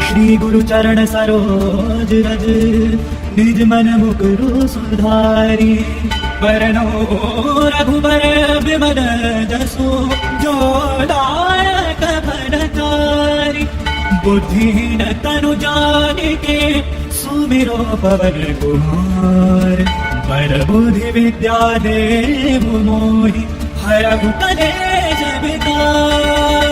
श्री गुरु चरण सरोज रज निज मन मुकुरु सुधारी। बरनो रघुबर विमल जसु जो दायक फलचारी। बुद्धिहीन तनु जानिके सुमिरो पवन कुमार। बर बुद्धि विद्या देव मोहि हरहु कलेश विकार।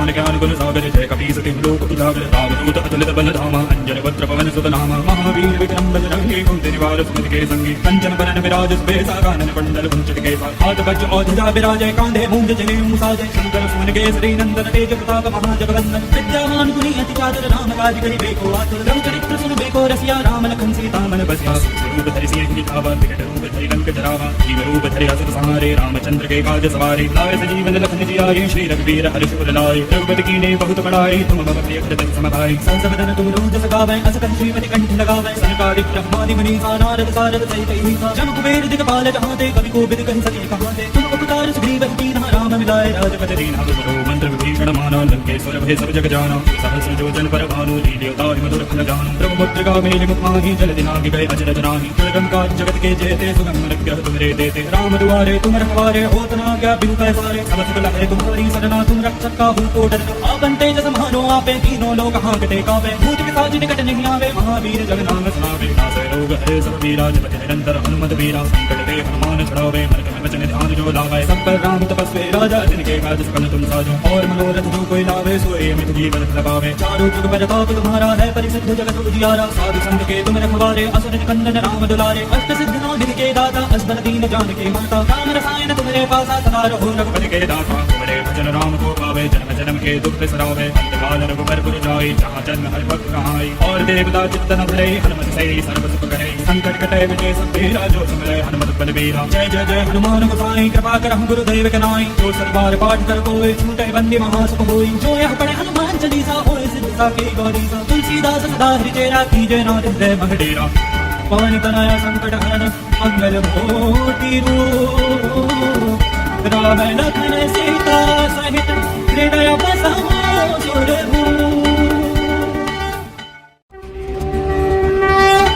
ज्ञान गुण सागर जय कपी सति लोक उजागर रामदूत अतुलित बल धामा। अंजन वज्र पवन सुत नामा। महावीर विक्रम बजरंगी कुंती निवार सुमति के संगी। कंचन बरन विराज सुबेसा कानन कुंडल कुंचित केसा। हाथ वज्र औध्या विराजय कांधे मूंज जनेऊ साजय। शंकर सुमन केसरी नंदन तेज प्रताप महाजगवंदन। विद्यावान गुणी अति चातुर राम काज करिबेको आतुर। रघुचरित्र सुनबेको रसिया राम लखन सीता मन बसिया। रूप धरि सिंह दिखावा विकट रूप धरि लंक जरावा। जीव रूप धरि असुर संहारे रामचंद्र के काज सवारे। लाए सजीवन लखन जियाए श्री रघुवीर हर्ष उर लाए। रघुपति कीन्हे बहुत बड़ाई तुम मम प्रिय भरत सम भाई। सहस वदन तुम रोज सगावै अस कहि श्रीमति कंठ लगावै। सनकादिक ब्रह्मादि मुनीसा नारद सारद सहित अहिसा। जम कुबेर दिगपाल जहाँ ते कवि कोविद कहि सके कहाँ ते। तुम उपकार सुग्रीव कीन्हा राम मिलाए राजपद दीन्हा। तुमरो मंत्र विभीषण माना लंकेश्वर भय सब जग जाना। सहस्र योजन पर भानु लील्योताहि मधुर फल जानु। ब्रह्मपुत्र मेलि मुख माहि जल दिनाहि गए अजर जनाहि। दुर्गम काज जगत के जेते सुगम रघ्य तुमरे देते। राम दुआरे तुम रखवारे होत न आज्ञा बिनु पैसारे। सब सुख लहै तुम्हारी सरना तुम रक्षक काहू को डर। आपन तेज समानो आपे तीनों लोग हांकते कांपे। भूत पिशाच निकट नहीं आवे महावीर जग नाम सुनावे। नासै रोग हरे सब पीरा जपति निरंतर हनुमत वीरा। संकट ते हनुमान छुड़ावे मन क्रम वचन ध्यान जो लावे। सब पर राम तपस्वी राजा जिनके काज सकल तुम साजो। और मनोरथ जो कोई लावे सोए मित जीवन लगावे। चारों जुग प्रताप तुम्हारा है परिसिद्ध जगत उजियारा। साधु संत के तुम रखवारे असुर निकंदन राम दुलारे। अष्ट सिद्ध नौ निधि के दाता असबर दीन जान के माता। राम रसायन तुम्हारे पासा सदा रहो रघुपति के दाता। तुम्हारे भजन राम को पावे जन्म जन्म के दुख बिसरावे। अंतकाल रघुबर पुर जाई जहाँ जन्म हरि भक्त कहाई। और देवता चित्तन धरे हनुमत से सर्व सुख करे। संकट कटे विजय सब तेरा जो सुमिरै हनुमत बलबीरा। जय जय जय हनुमान गोसाई कृपा करहु गुरुदेव के नाई। जो सतबार पाठ कर कोई छूटे बंदी महासुख होई। जो यह पढ़े हनुमान चालीसा होए सिद्ध साखी गौरीसा। तुलसीदास सदा हरिचेरा कीजय नाथ हृदय मह डेरा। पवन तनया संकट हरन मंगल मूर्ति रूप। राम लखन सीता सहित हृदय बसाओ सुरभूप।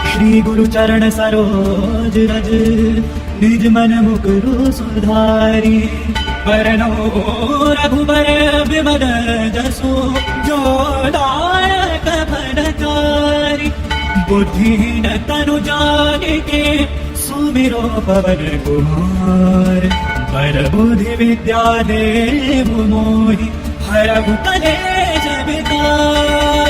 श्री गुरु चरण सरोज रज निज मन मुकुरु सुधारी। बरनो रघुबर विमल जसु जो दायक फलचारी। बुद्धिहीन तनु जानिके सुमिरो पवन कुमार। बर बुद्धि विद्या देव मोहि हरहु कलेश विकार।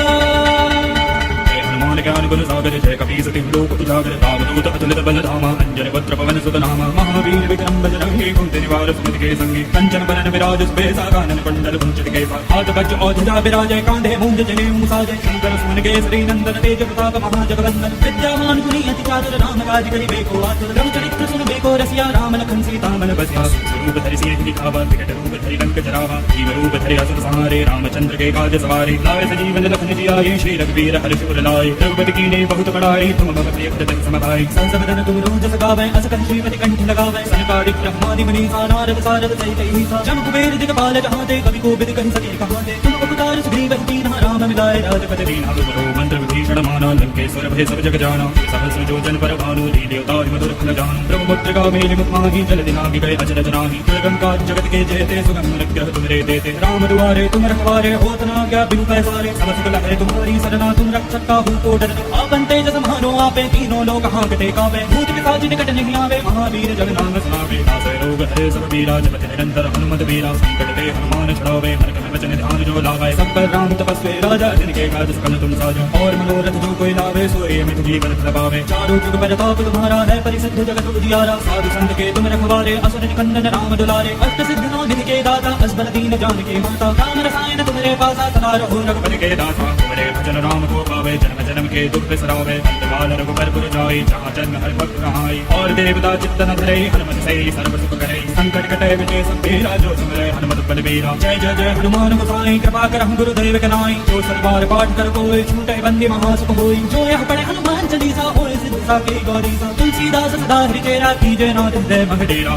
ज्ञान गुण सागर जय कपी सति लोक उजागर रामदूत अतुलित बल धामा। अंजन वज्र पवन सुत नामा। महावीर विक्रम बजरंगी कुंती निवार सुमति के संगी। कंचन बरन विराज सुबेसा कानन कुंडल कुंचित केसा। हाथ वज्र औध्या विराजय कांधे मूंज जनेऊ साजय। शंकर सुमन केसरी नंदन तेज प्रताप महाजगवंदन। विद्यावान गुणी अति चातुर राम काज करिबेको आतुर। रघुचरित्र सुनबेको रसिया राम लखन सीता मन बसिया। रूप धरि सिंह दिखावा विकट रूप धरि लंक जरावा। जीव रूप धरि असुर संहारे रामचंद्र के काज सवारे। लाए सजीवन लखन जियाए श्री रघुवीर हर्ष उर लाए। रघुपति कीन्हे बहुत बड़ाई तुम मम प्रिय भरत सम भाई। सहस वदन तुम रोज सगावै अस कहि श्रीमति कंठ लगावै। सनकादिक ब्रह्मादि मुनीसा नारद सारद सहित अहिसा। जम कुबेर दिगपाल जहाँ ते कवि कोविद कहि सके कहाँ ते। तुम उपकार सुग्रीव कीन्हा राम मिलाए राजपद दीन्हा। तुमरो मंत्र विभीषण माना लंकेश्वर भय सब जग जाना। सहस्र योजन पर भानु लील्योताहि मधुर फल जानु। ब्रह्मपुत्र मेलि मुख माहि जल दिनाहि गए अजर जनाहि। दुर्गम काज जगत के जेते सुगम रघ्य तुमरे देते। राम दुआरे तुम रखवारे होत न आज्ञा बिनु पैसारे। सब सुख लहै तुम्हारी सरना तुम रक्षक काहू को डर। आपन तेज समानो आपे तीनों लोग हांकते कांपे। भूत पिशाच निकट नहीं आवे महावीर जग नाम सुनावे। नासै रोग हरे सब पीरा जपति निरंतर हनुमत वीरा। संकट ते हनुमान छुड़ावे मन क्रम वचन ध्यान जो लावे। सब पर राम तपस्वी राजा जिनके काज सकल तुम साजो। और मनोरथ जो कोई लावे सोए मित जीवन लगावे। चारों जुग प्रताप तुम्हारा है परिसिद्ध जगत उजियारा। साधु संत के तुम रखवारे असुर निकंदन राम दुलारे। अष्ट सिद्ध नौ निधि के दाता असबर दीन जान के माता। राम रसायन तुम्हारे पासा सदा रहो रघुपति के दाता। तुम्हारे भजन राम को पावे जन्म जन्म के दुख बिसरावे। अंतकाल रघुबर पुर जाई जहाँ जन्म हरि भक्त कहाई। और देवता चित्तन धरे हनुमत से सर्व सुख करे। संकट कटे विजय सब तेरा जो सुमिरै हनुमत बलबीरा। जय जय जय हनुमान गोसाई कृपा करहु गुरुदेव के नाई। जो सतबार पाठ कर कोई छूटे बंदी महासुख होई। जो यह पढ़े हनुमान चालीसा होए सिद्ध साखी गौरीसा। तुलसीदास सदा हरिचेरा कीजय नाथ हृदय मह डेरा।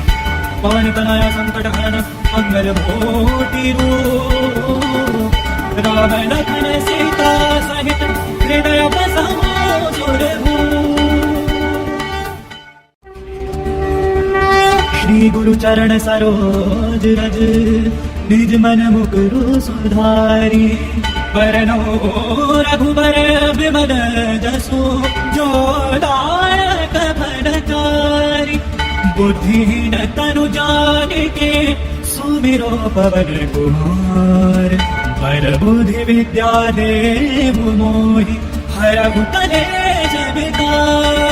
पवन तनया संकट हरन मंगल मूर्ति रूप। राम लखन गुरु चरण सरोज रज, निज मन मुकुरु सुधारी। बरनो रघुबर विमल जसु, जो दायक फलचारि। बुद्धिहीन तनु जानिके, सुमिरो पवन कुमार। पर बुद्धि विद्या देहु मोहि, हरहु कलेश विकार।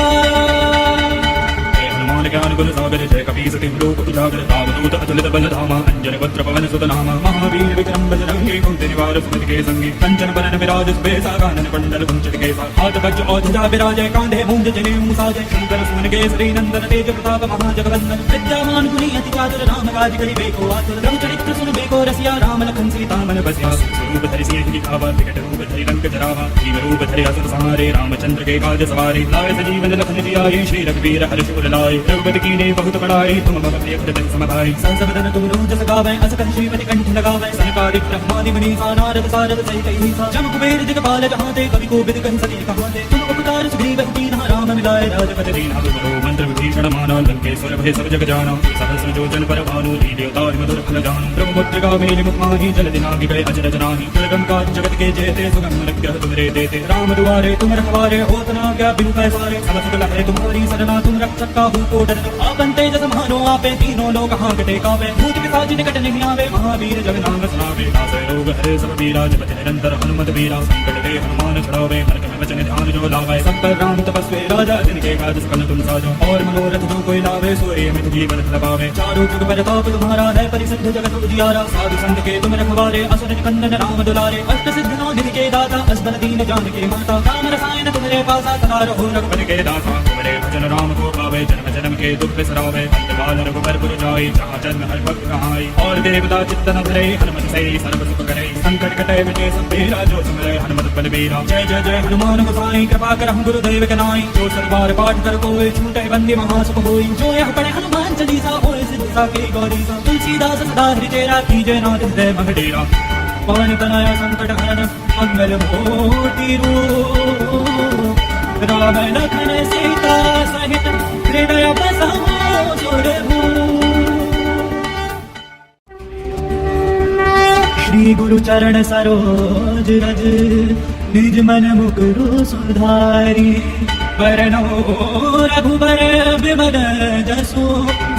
ज्ञान गुण सागर जय कपीस लोक उजागर, रामदूत अतुलित बल धामा। अंजन वज्र पवन सुत नामा, महावीर विक्रम बजरंगी। कुंती निवार सुमति के संगी, कंचन बरन विराज सुबेसा। कानन कुंडल कुंचित केसा, हाथ वज्र और ध्वजा विराजय। कांधे मूंज जनेऊ साजय, शंकर सुमन केसरी नंदन। तेज प्रताप महाजगवंदन, विद्यामान गुणी अति चातुर। राम काज करिबे को आतुर, रघुचरित्र सुनबे को रसिया। राम लखन सीता मन बसिया, रूप धरि सिंह दिखावा। विकट रूप धरि लंक जरावा, जीव रूप धरि असुर संहारे। रामचंद्र के काज सवारे, लाए सजीवन लखन जियाए। श्री रघुवीर हर्ष उर लाए, रघुपति कीन्हे बहुत बड़ाई। तुम मम प्रिय भजन सम भाई, संस बदन तुम रोजस गावै। अस कहि श्रीपति कंठ लगावै, सनकादिक ब्रह्मादि मुनीसा। नारद सारद सहित अहिसा, जम कुबेर दिक्पाल जहाते। कवि कोविद कहि सके कहाते, तुम उपकार सुग्रीव कीन्हा। राम मिलाए राजपति दीन्हा। तुमरो मंत्र विभीषण माना, लंकेश्वर भय सब जग जाना। सहस्र योजन पर भानु, लील्योताहि मधुर फल जानु। ब्रह्मपुत्रिका मेलि मुख माहि, जल दिनाहि गए अचरज नाहि। दुर्गम काज जगत के जेते, सुगम अनुग्रह तुमरे देते। राम दुआरे तुम रखवारे, होत न आज्ञा बिनु पैसारे। सब सुख लहै तुम्हारी सरना, तुम रक्षक काहू को डरना। आपन तेज समानो आपे, तीनों लोग हांकते कांपे। भूत पिशाच निकट नहीं आवे, महावीर जग नाम सुनावे। नासै रोग हरे सब पीरा, जपति निरंतर हनुमत बीरा। संकट ते हनुमान छुड़ावे, मन क्रम वचन ध्यान जो लावे। सब पर राम तपस्वी राजा, जिनके काज सकल तुम साजो। और मनोरथ जो कोई लावे, सोए मित जीवन लगावे। चारों जुग परताप तुम्हारा है, परिसिद्ध जगत उजियारा। साधु संत के तुम रखवारे, असुर निकंदन राम दुलारे। अष्ट सिद्ध नौ निधि के दाता, असबर दीन जानकी माता। राम रसायन तुम्हारे पासा, सदा रहो रघुपति के दासा। तुम्हारे भजन राम को पावे, जन्म जन्म के दुख बिसरावे। अंतकाल रघुबर पुर जाई, जहाँ जन्म हर भक्त कहाई। और देवता चित्तन धरे, हनुमत से सर्व सुख करे। संकट कटे मिटे सब पीरा, जो सुमरे हनुमत बलबीरा। जय जय जय हनुमान गोसाई, कृपा करहु गुरुदेव के नाई। जो सतबार पाठ कर कोई, छूटे बंदी महासुख होई। जो यह पढ़े हनुमान चालीसा, होए सिद्ध साकी गौरीसा। तुलसीदास सदा हरि चेरा, कीजय नाथ हृदय मह डेरा। पवन तनय संकट हरन, मंगल मूर्ति रूप। राम लखन सीता सहित, हृदय बसाओ सुरभूप। श्री गुरु चरण सरोज रज, निज मन मुकुरु सुधारी। बरनो रघुबर विमल जसु,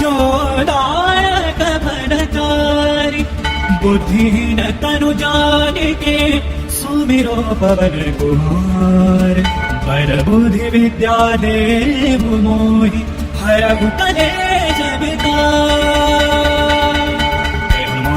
जो दायक फलचारि। बुद्धिहीन तनु जानिके, सुमिरो पवन कुमार। पर बुद्धि विद्या देहु मोहि, हरहु कलेश विकार।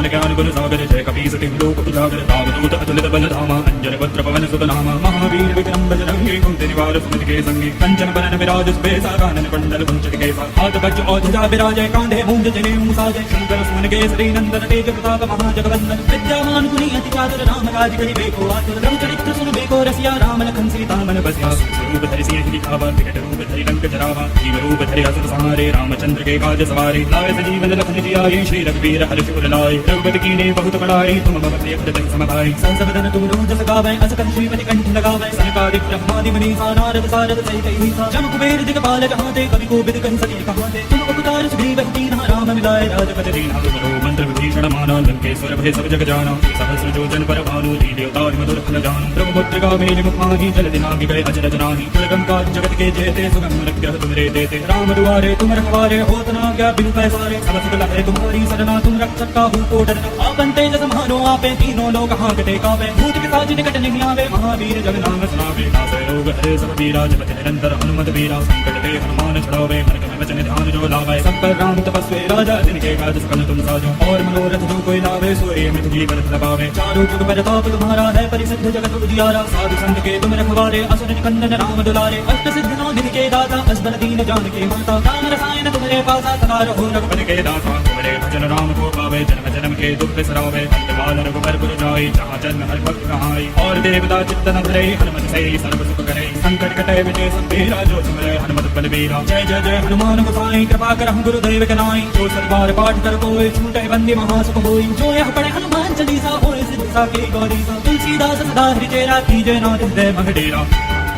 ज्ञान गुण सागर जय कपीस लोक उजागर। रामदूत अतुलित बल धामा, अंजन वज्र पवन सुत नामा। महावीर विक्रम बजरंगी, कुंती निवार सुमति के संगी। कंचन बरन विराज सुबेसा, कानन कुंडल कुंचित केसा। हाथ वज्र और ध्वजा विराजय, कांधे मूंज जनेऊ साजय। शंकर सुमन केसरी नंदन, तेज प्रताप महाजगवंदन। विद्यामान गुणी अति चातुर, राम काज करिबे को आतुर। रघुचरित्र सुनबे को रसिया, राम लखन सीता मन बसिया। रूप धरि सिंह दिखावा, विकट रूप धरि लंक जरावा। जीव रूप धरि असुर संहारे, रामचंद्र के काज सवारे। लाए सजीवन लखन जियाए, श्री रघुवीर हर्ष उर लाए। रघुपति कीन्हे बहुत बड़ाई, तुम मम प्रिय भजन सम भाई। संस बदन तुम रोजस गावै, अस कहि श्रीपति कंठ लगावै। सनकादिक ब्रह्मादि मुनीसा, नारद सारद सहित अहिसा। जम कुबेर दिक्पाल जहाते, कवि कोविद कहि सके कहाते। तुम उपकार सुग्रीव कीन्हा, राम मिलाए राजपति दीन्हा। तुमरो मंत्र विभीषण माना, लंकेश्वर भय सब जग जाना। सहस्र योजन पर भानु, लील्योताहि मधुर फल जानु। ब्रह्मपुत्रिका मेलि मुख माहि, जल दिनाहि गए अचरज नाहि। दुर्गम काज जगत के जेते, सुगम अनुग्रह तुमरे देते। राम दुआरे तुम रखवारे, होत न आज्ञा बिनु पैसारे। सब सुख लहै तुम्हारी सरना, तुम रक्षक काहू को डरना। आपन तेज समानो आपे, तीनों लोग हांकते कांपे। भूत पिशाच निकट नहीं आवे, महावीर जग नाम सुनावे। नासै रोग हरे सब पीरा, जपति निरंतर हनुमत बीरा। संकट ते हनुमान छुड़ावे, मन क्रम वचन ध्यान जो लावे। सब पर राम तपस्वी राजा, जिनके काज सकल तुम साजो। और मनोरथ जो कोई लावे, सोए मित जीवन लगावे। चारों जुग परताप तुम्हारा है, परिसिद्ध जगत उजियारा। साधु संत के तुम रखवारे, असुर निकंदन राम दुलारे। अष्ट सिद्ध नौ निधि के दाता, असबर दीन जानकी माता। राम रसायन तुम्हारे पासा, सदा रहो रघुपति के दासा। तुम्हारे भजन राम को पावे, जन्म जन्म के दुख बिसरावे। अंतकाल रघुबर पुर जाई, जहाँ जन्म हर भक्त कहाई। और देवता चित्तन धरे, हनुमत से सर्व सुख करे। संकट कटे मिटे सब पीरा, जो सुमरे हनुमत बलबीरा। जय जय जय हनुमान गोसाई, कृपा करहु गुरुदेव के नाई। जो सतबार पाठ कर कोई, छूटे बंदी महासुख होई। जो यह पढ़े हनुमान चालीसा, होए सिद्ध साकी गौरीसा। तुलसीदास सदा हरि चेरा, कीजय नाथ हृदय मह डेरा।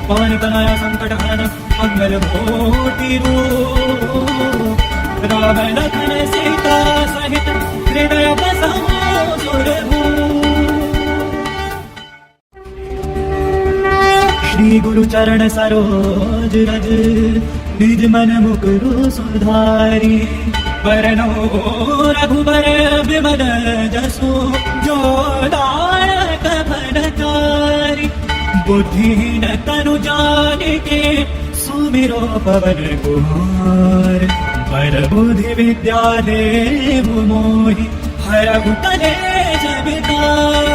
पवन तनय संकट हरन, मंगल मूर्ति रूप। राम लखन सीता सहित हृदय बसाओ सुरभूप। श्री गुरु चरण सरोज रज निज मन मुकुरु सुधारी। वरनो रघुबर विमल जसु जो दायक फलचारी। बुद्धिहीन तनु जानिके सुमिरो पवन कुमार। पर बुद्धि विद्या देहु मोहि हरहु कलेश विकार।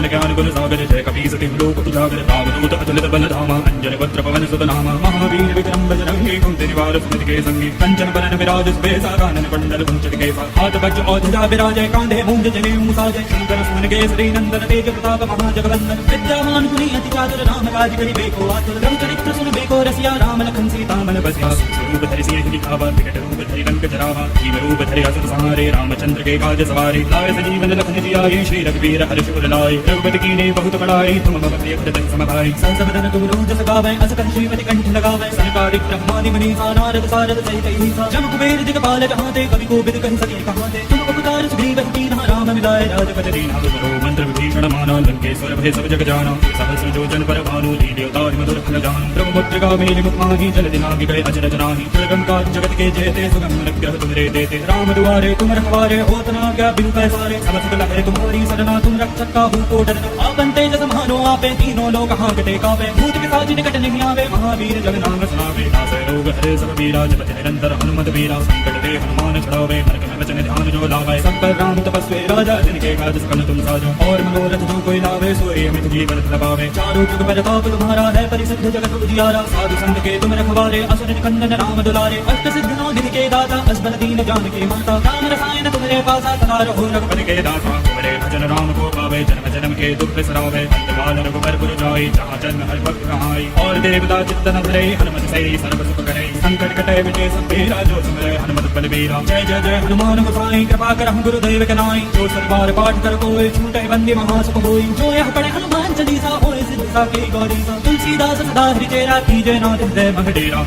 ज्ञान गुण सागर जय कपीस तिहु लोक उजागर। रामदूत अतुलित बल धामा अंजन वज्र पवन सुत नामा। महावीर विक्रम बजरंगी कुंती निवार सुमति के संगी। कंचन बरन विराज सुबेसा कानन कुंडल कुंचित केसा। हाथ वज्र और ध्वजा विराजय कांधे मूंज जनेऊ साजय। शंकर सुमन केसरी नंदन तेज प्रताप महाजगवंदन। विद्यावान गुणी अति चातुर राम काज करिबेको आतुर। रघुचरित्र सुनबेको रसिया राम लखन सीता मन बसिया। रूप धरि सिंह दिखावा विकट रूप धरि लंक जरावा। जीव रूप धरि असुर संहारे रामचंद्र के काज सवारे। लाए सजीवन लखन जियाए श्री रघुवीर हर्ष उर लाए। रघुपति कीन्हे बहुत बड़ाई तुम मम प्रिय भरत सम भाई। संस बदन तुम रोज गावै अस कहि श्रीमति कंठ लगावै। सनकादिक ब्रह्मादि मुनीसा नारद सारद सहित अहिसा। जम कुबेर दिगपाल जहांते कवि कोविद कहि सके कहांते। तुम उपकार सुग्रीव कीन्हा राम मिलाए राजपद दीन्हा। तुमरो मंत्र विभीषण माना लंकेश्वर भय सब जग जाना। सहस्र योजन पर भानु लील्यो तारि मधुर फल जानु। ब्रह्मपुत्र गावेली मुख माहि जल दिनाहि गए अजर जनाहि। दुर्गम जगत के जेते सुगम अनुग्रह तुमरे देते। राम दुआरे तुम रखवारे होत न क्या बिनु पैसारे। सब सुख लहै तुम्हारी सरना तुम रक्षक काहू को डरना। आपन तेज समानो आपे तीनों लोक हांकते कांपे। भूत पिशाच निकट नहीं आवे महावीर जग नाम सुनावे। नासै रोग हरे सब पीरा जपति निरंतर हनुमत वीरा। संकट ते हनुमान छुड़ावे मन क्रम वचन ध्यान जो लावे। सब पर राम तपस्वी राजा जिनके काज सकल तुम साजो। और मनोरथ जो कोई लावे सोए अमित जीवन लबावे। चारों जुग पर ताप तुम्हारा है परिसिद्ध जगत उजियारा। साधु संत के तुम रखवारे असुर निकंदन राम दुलारे। अष्ट सिद्ध नौ दिन के दाता असबर दीन जानकी माता। राम रसायन तुम्हारे पासा सदा रहो रघुपति के दाता। तुम्हारे भजन राम को पावे जन्म जन्म के दुख बिसरावे। अंतकाल रघुबर पुर जाई जहाँ जन्म हरि भक्त कहाई। और देवता चित्तन धरे हनुमत से सर्व सुख करे। संकट कटे विजय सब तेरा जो सुमरे हनुमत बलबीरा। जय जय जय हनुमान गोसाई कृपा करहु गुरुदेव के नाई। जो सतबार पाठ कर कोई छूटे बंदी महासुख होई। जो यह पढ़े हनुमान चालीसा होए सिद्धि साखी गौरीसा। तुलसीदास सदा हरि चेरा कीजय नाथ हृदय मह डेरा।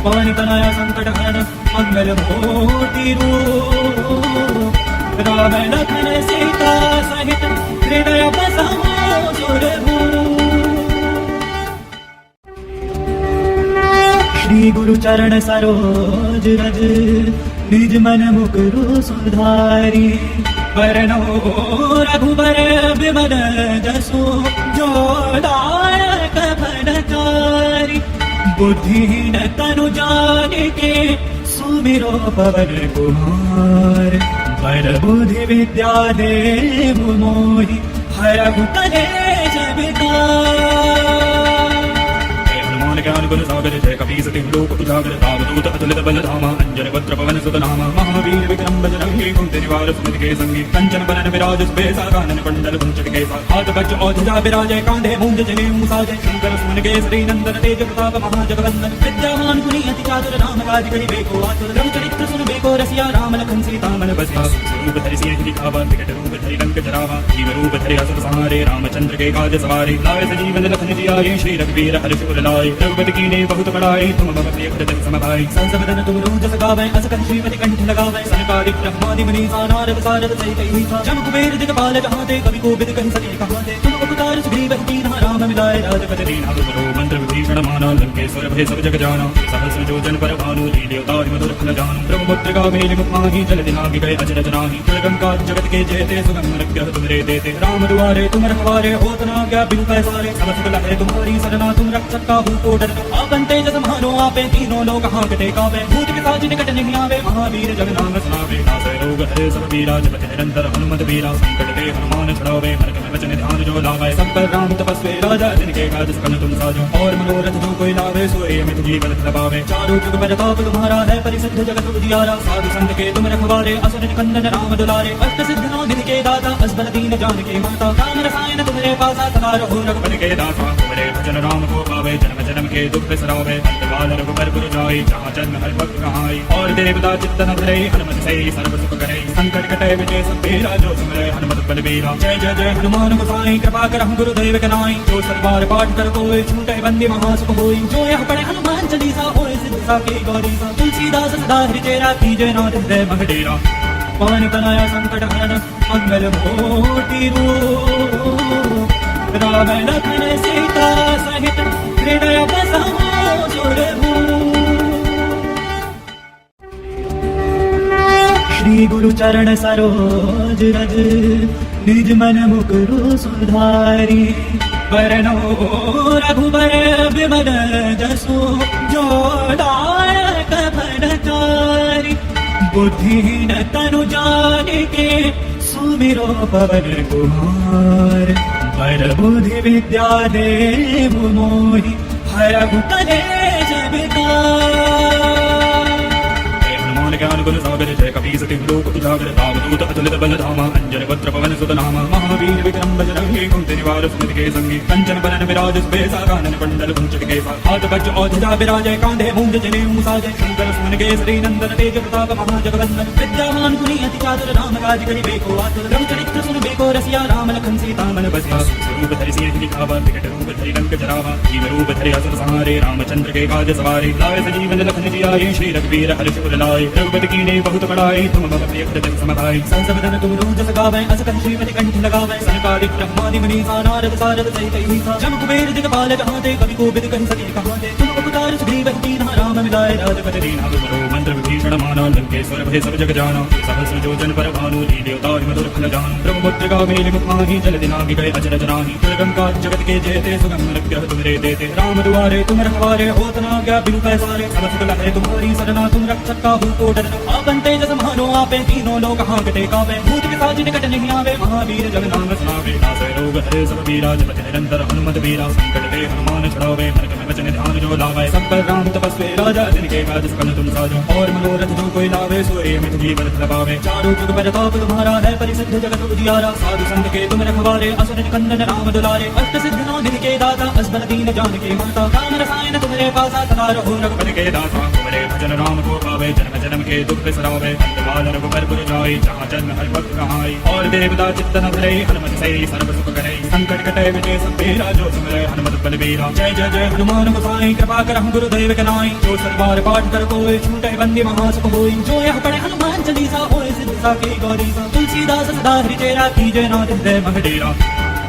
पवन तनया संकट हरण मंगल मूर्ति रूप। राम लखन सीता सहित हृदय बसाओ सुरभूप। श्री गुरु चरण सरोज रज निज मन मुकुरु सुधारी। वरनो रघुबर विमल जसु जो दायक फलचारी। बुद्धिहीन तनु जानिके सुमिरो पवन कुमार। पर बुद्धि विद्या देहु मोहि हरहु कलेश विकार। ज्ञान गुण सागर जय कपीस तिहु लोक उजागर। रामदूत अतुलित बल धामा अंजन वज्र पवन सुत नामा। महावीर विक्रम बजरंगी कुंती निवार सुमति के संगी। कंचन बरन विराज सुबेसा कानन कुंडल कुंचित केसा। हाथ वज्र और ध्वजा विराजय कांधे मूंज जनेऊ साजय। शंकर सुमन केसरी नंदन तेज प्रताप महाजगवंदन। विद्यावान गुणी अति चातुर राम काज करिबेको आतुर। रघुचरित्र सुनबेको रसिया राम लखन सीता मन बसिया। रूप धरि सिंह दिखावा विकट रूप धरि लंक जरावा। जीव रूप धरि असुर संहारे रामचंद्र के काज सवारे। लाए सजीवन लखन जियाए श्री रघुवीर हर्ष उर लाए। रघुपति कीन्हे बहुत बड़ाई तुम मम प्रिय भरत सम भाई। संस बदन तुम रोज गावै अस कहि श्रीमति कंठ लगावै। सनकादिक ब्रह्मादि मुनीसा नारद सारद सहित अहिसा। जम कुबेर दिगपाल जहांते कवि कोविद कहि सके कहांते। तुम उपकार सुग्रीव कीन्हा राम मिलाए राजपद दीन्हा। तुमरो मंत्र विभीषण माना लंकेश्वर भय सब जग जाना। सहस्र योजन पर भानु लील्यो तारि मधुर फल जानु। ब्रह्मपुत्र गावेली मुख माहि जल दिनाहि गए अजर जनाहि। दुर्गम जगत के जेते सुगम अनुग्रह तुमरे देते। राम दुआरे तुम रखवारे होत न क्या बिनु पैसारे। सब सुख लहै तुम्हारी सरना तुम रक्षक काहू को डरना। आपन तेज समानो आपे तीनों लोक हांकते कांपे। भूत पिशाच निकट नहीं आवे महावीर जग नाम सुनावे। नासै रोग हरे सब पीरा जपति निरंतर हनुमत वीरा। संकट ते हनुमान छुड़ावे मन क्रम वचन ध्यान जो लावे। सब पर राम तपस्वी राजा जिनके काज सकल तुम साजो। और मनोरथ जो कोई लावे सोए अमित जीवन लबावे। चारों जुग पर ताप तुम्हारा है परिसिद्ध जगत उजियारा। साधु संत के तुम रखवारे असुर निकंदन राम दुलारे। अष्ट सिद्ध नौ दिन के दाता असबर दीन जानकी माता। राम रसायन तुम्हारे पासा सदा रहो रघुपति के दाता। तुम्हारे भजन राम को पावे जन्म जन्म के दुख बिसरावे। अंतकाल रघुबर पुर जाई जहाँ जन्म हरि भक्त कहाई। और देवता चित्तन धरे हनुमत से सर्व सुख करे। संकट कटे विजय सब तेरा जो सुमरे हनुमत बलबीरा। जय जय जय हनुमान गोसाई कृपा करहु गुरुदेव के नाई। जो सतबार पाठ कर कोई छूटे बंदी महासुख होई। जो यह पढ़े हनुमान चालीसा होए सिद्ध साखी गौरीसा। तुलसीदास सदा हृदय राखी जय नाथ हृदय मह डेरा। पवन तनया संकट हरण मंगल मूर्ति रूप। राम लखन सीता सहित हृदय बसाओ सुरभूप। श्री गुरु चरण सरोज रज निज मन मुकुरु सुधारी। वरनो रघुबर विमल जसु जो दायक फलचारी। बुद्धिहीन तनु जानिके सुमिरो पवन कुमार। बर बुद्धि विद्या देहु मोहि हरहु कलेश विकार। ज्ञान गुण सागर जय कपीस तिहु लोक उजागर। रामदूत अतुलित बल धामा अंजन पत्र पवन सुत नामा। महावीर विक्रम बजरंगी कुंती निवार सुमति के संगी। कंचन बरन विराज सुबेसा कानन कुंडल कुंचन केसा। हाथ वज्र औजजा विराजय कांधे मूंज जनेऊ साजय। शंकर सुमन केसरी नंदन तेज प्रताप महाजगवंदन। विद्यावान गुणी अति चातुर राम काज करिबेको आतुर। रघुचरित्र सुनबेको रसिया राम लखन सीता मन बसिया। स्वरूप धरि सिंह दिखावा विकट रूप धरि लंक जरावा। जीव रूप धरि असुर संहारे रामचंद्र के काज सवारे। लाए सजीवन लखन जियाए श्री रघुवीर हर्ष उर लाए। रघुपति कीन्ही बहुत बड़ाई तुम मम प्रिय भजन सम भाई। संसबदन तुम रोज गावै अस कहि श्रीमति कंठ लगावै। सनकादिक ब्रह्मादि मुनीसा नारद सारद सहित अहिसा। जम कुबेर दिगपाल जहांते कवि कोविद कहि सके कहांते। तुम उपकार सुग्रीव कीन्हा राम मिलाए राजपति दीन्हा। तुमरो मंत्र विभीषण माना लंकेश्वर भय सब जग जाना। सहस्र योजन पर भानु लील्योताहि मधुर फल जानु। ब्रह्मपुत्र गावेली मुखाहि जल दिनाहि गए अचरज नाहि। दुर्गम काज जगत के जेते सुगम अनुग्रह तुमरे देते। राम दुआरे तुम रखवारे होत न आज्ञा बिनु पैसारे। सब सुख लहै तुम्हारी सरना तुम रक्षक काहू को डरना। आपन तेज समानो आपे तीनों लोक हांकते कावे। भूत पिशाच निकट नहीं आवे महावीर जग नाम सुनावे। नासै रोग हरे सब पीरा जपति निरंतर हनुमत वीरा। संकट ते हनुमान छुड़ावे मन क्रम वचन ध्यान जो लावे। सब पर राम तपस्वी राजा जिनके काज सकल तुम साजो। और मनोरथ जो कोई लावे सोए मित जीवन फल पावे। चारों जुग परताप तुम्हारा है परिसिद्ध जगत उजियारा। साधु संत के तुम रखवारे असुर निकंदन राम दुलारे। अष्ट सिद्ध नौ निधि के दाता असबर दीन जानकी माता। राम रसायन तुम्हारे पासा सदा रहो रघुपति के दाता। तुम्हारे भजन राम को पावे जन्म जन्म के दुख बिसरावे। अंतकाल रघुबर पुर जाई जहाँ जन्म हरि भक्त कहाई। और देवता चित्त न धरे हनुमत से सर्व सुख करे। संकट कटे मिटे सब पीरा जो सुमिरै हनुमत बलबीरा। जय जय जय हनुमान गोसाई कृपा करहु गुरुदेव के नाई। जो सतबार पाठ कर कोई छूटे बंदी महासुख होई। जो यह पढ़े हनुमान चालीसा होए सिद्ध साखी गौरीसा। तुलसीदास सदा हृदय राखी जय नाथ हृदय मह डेरा।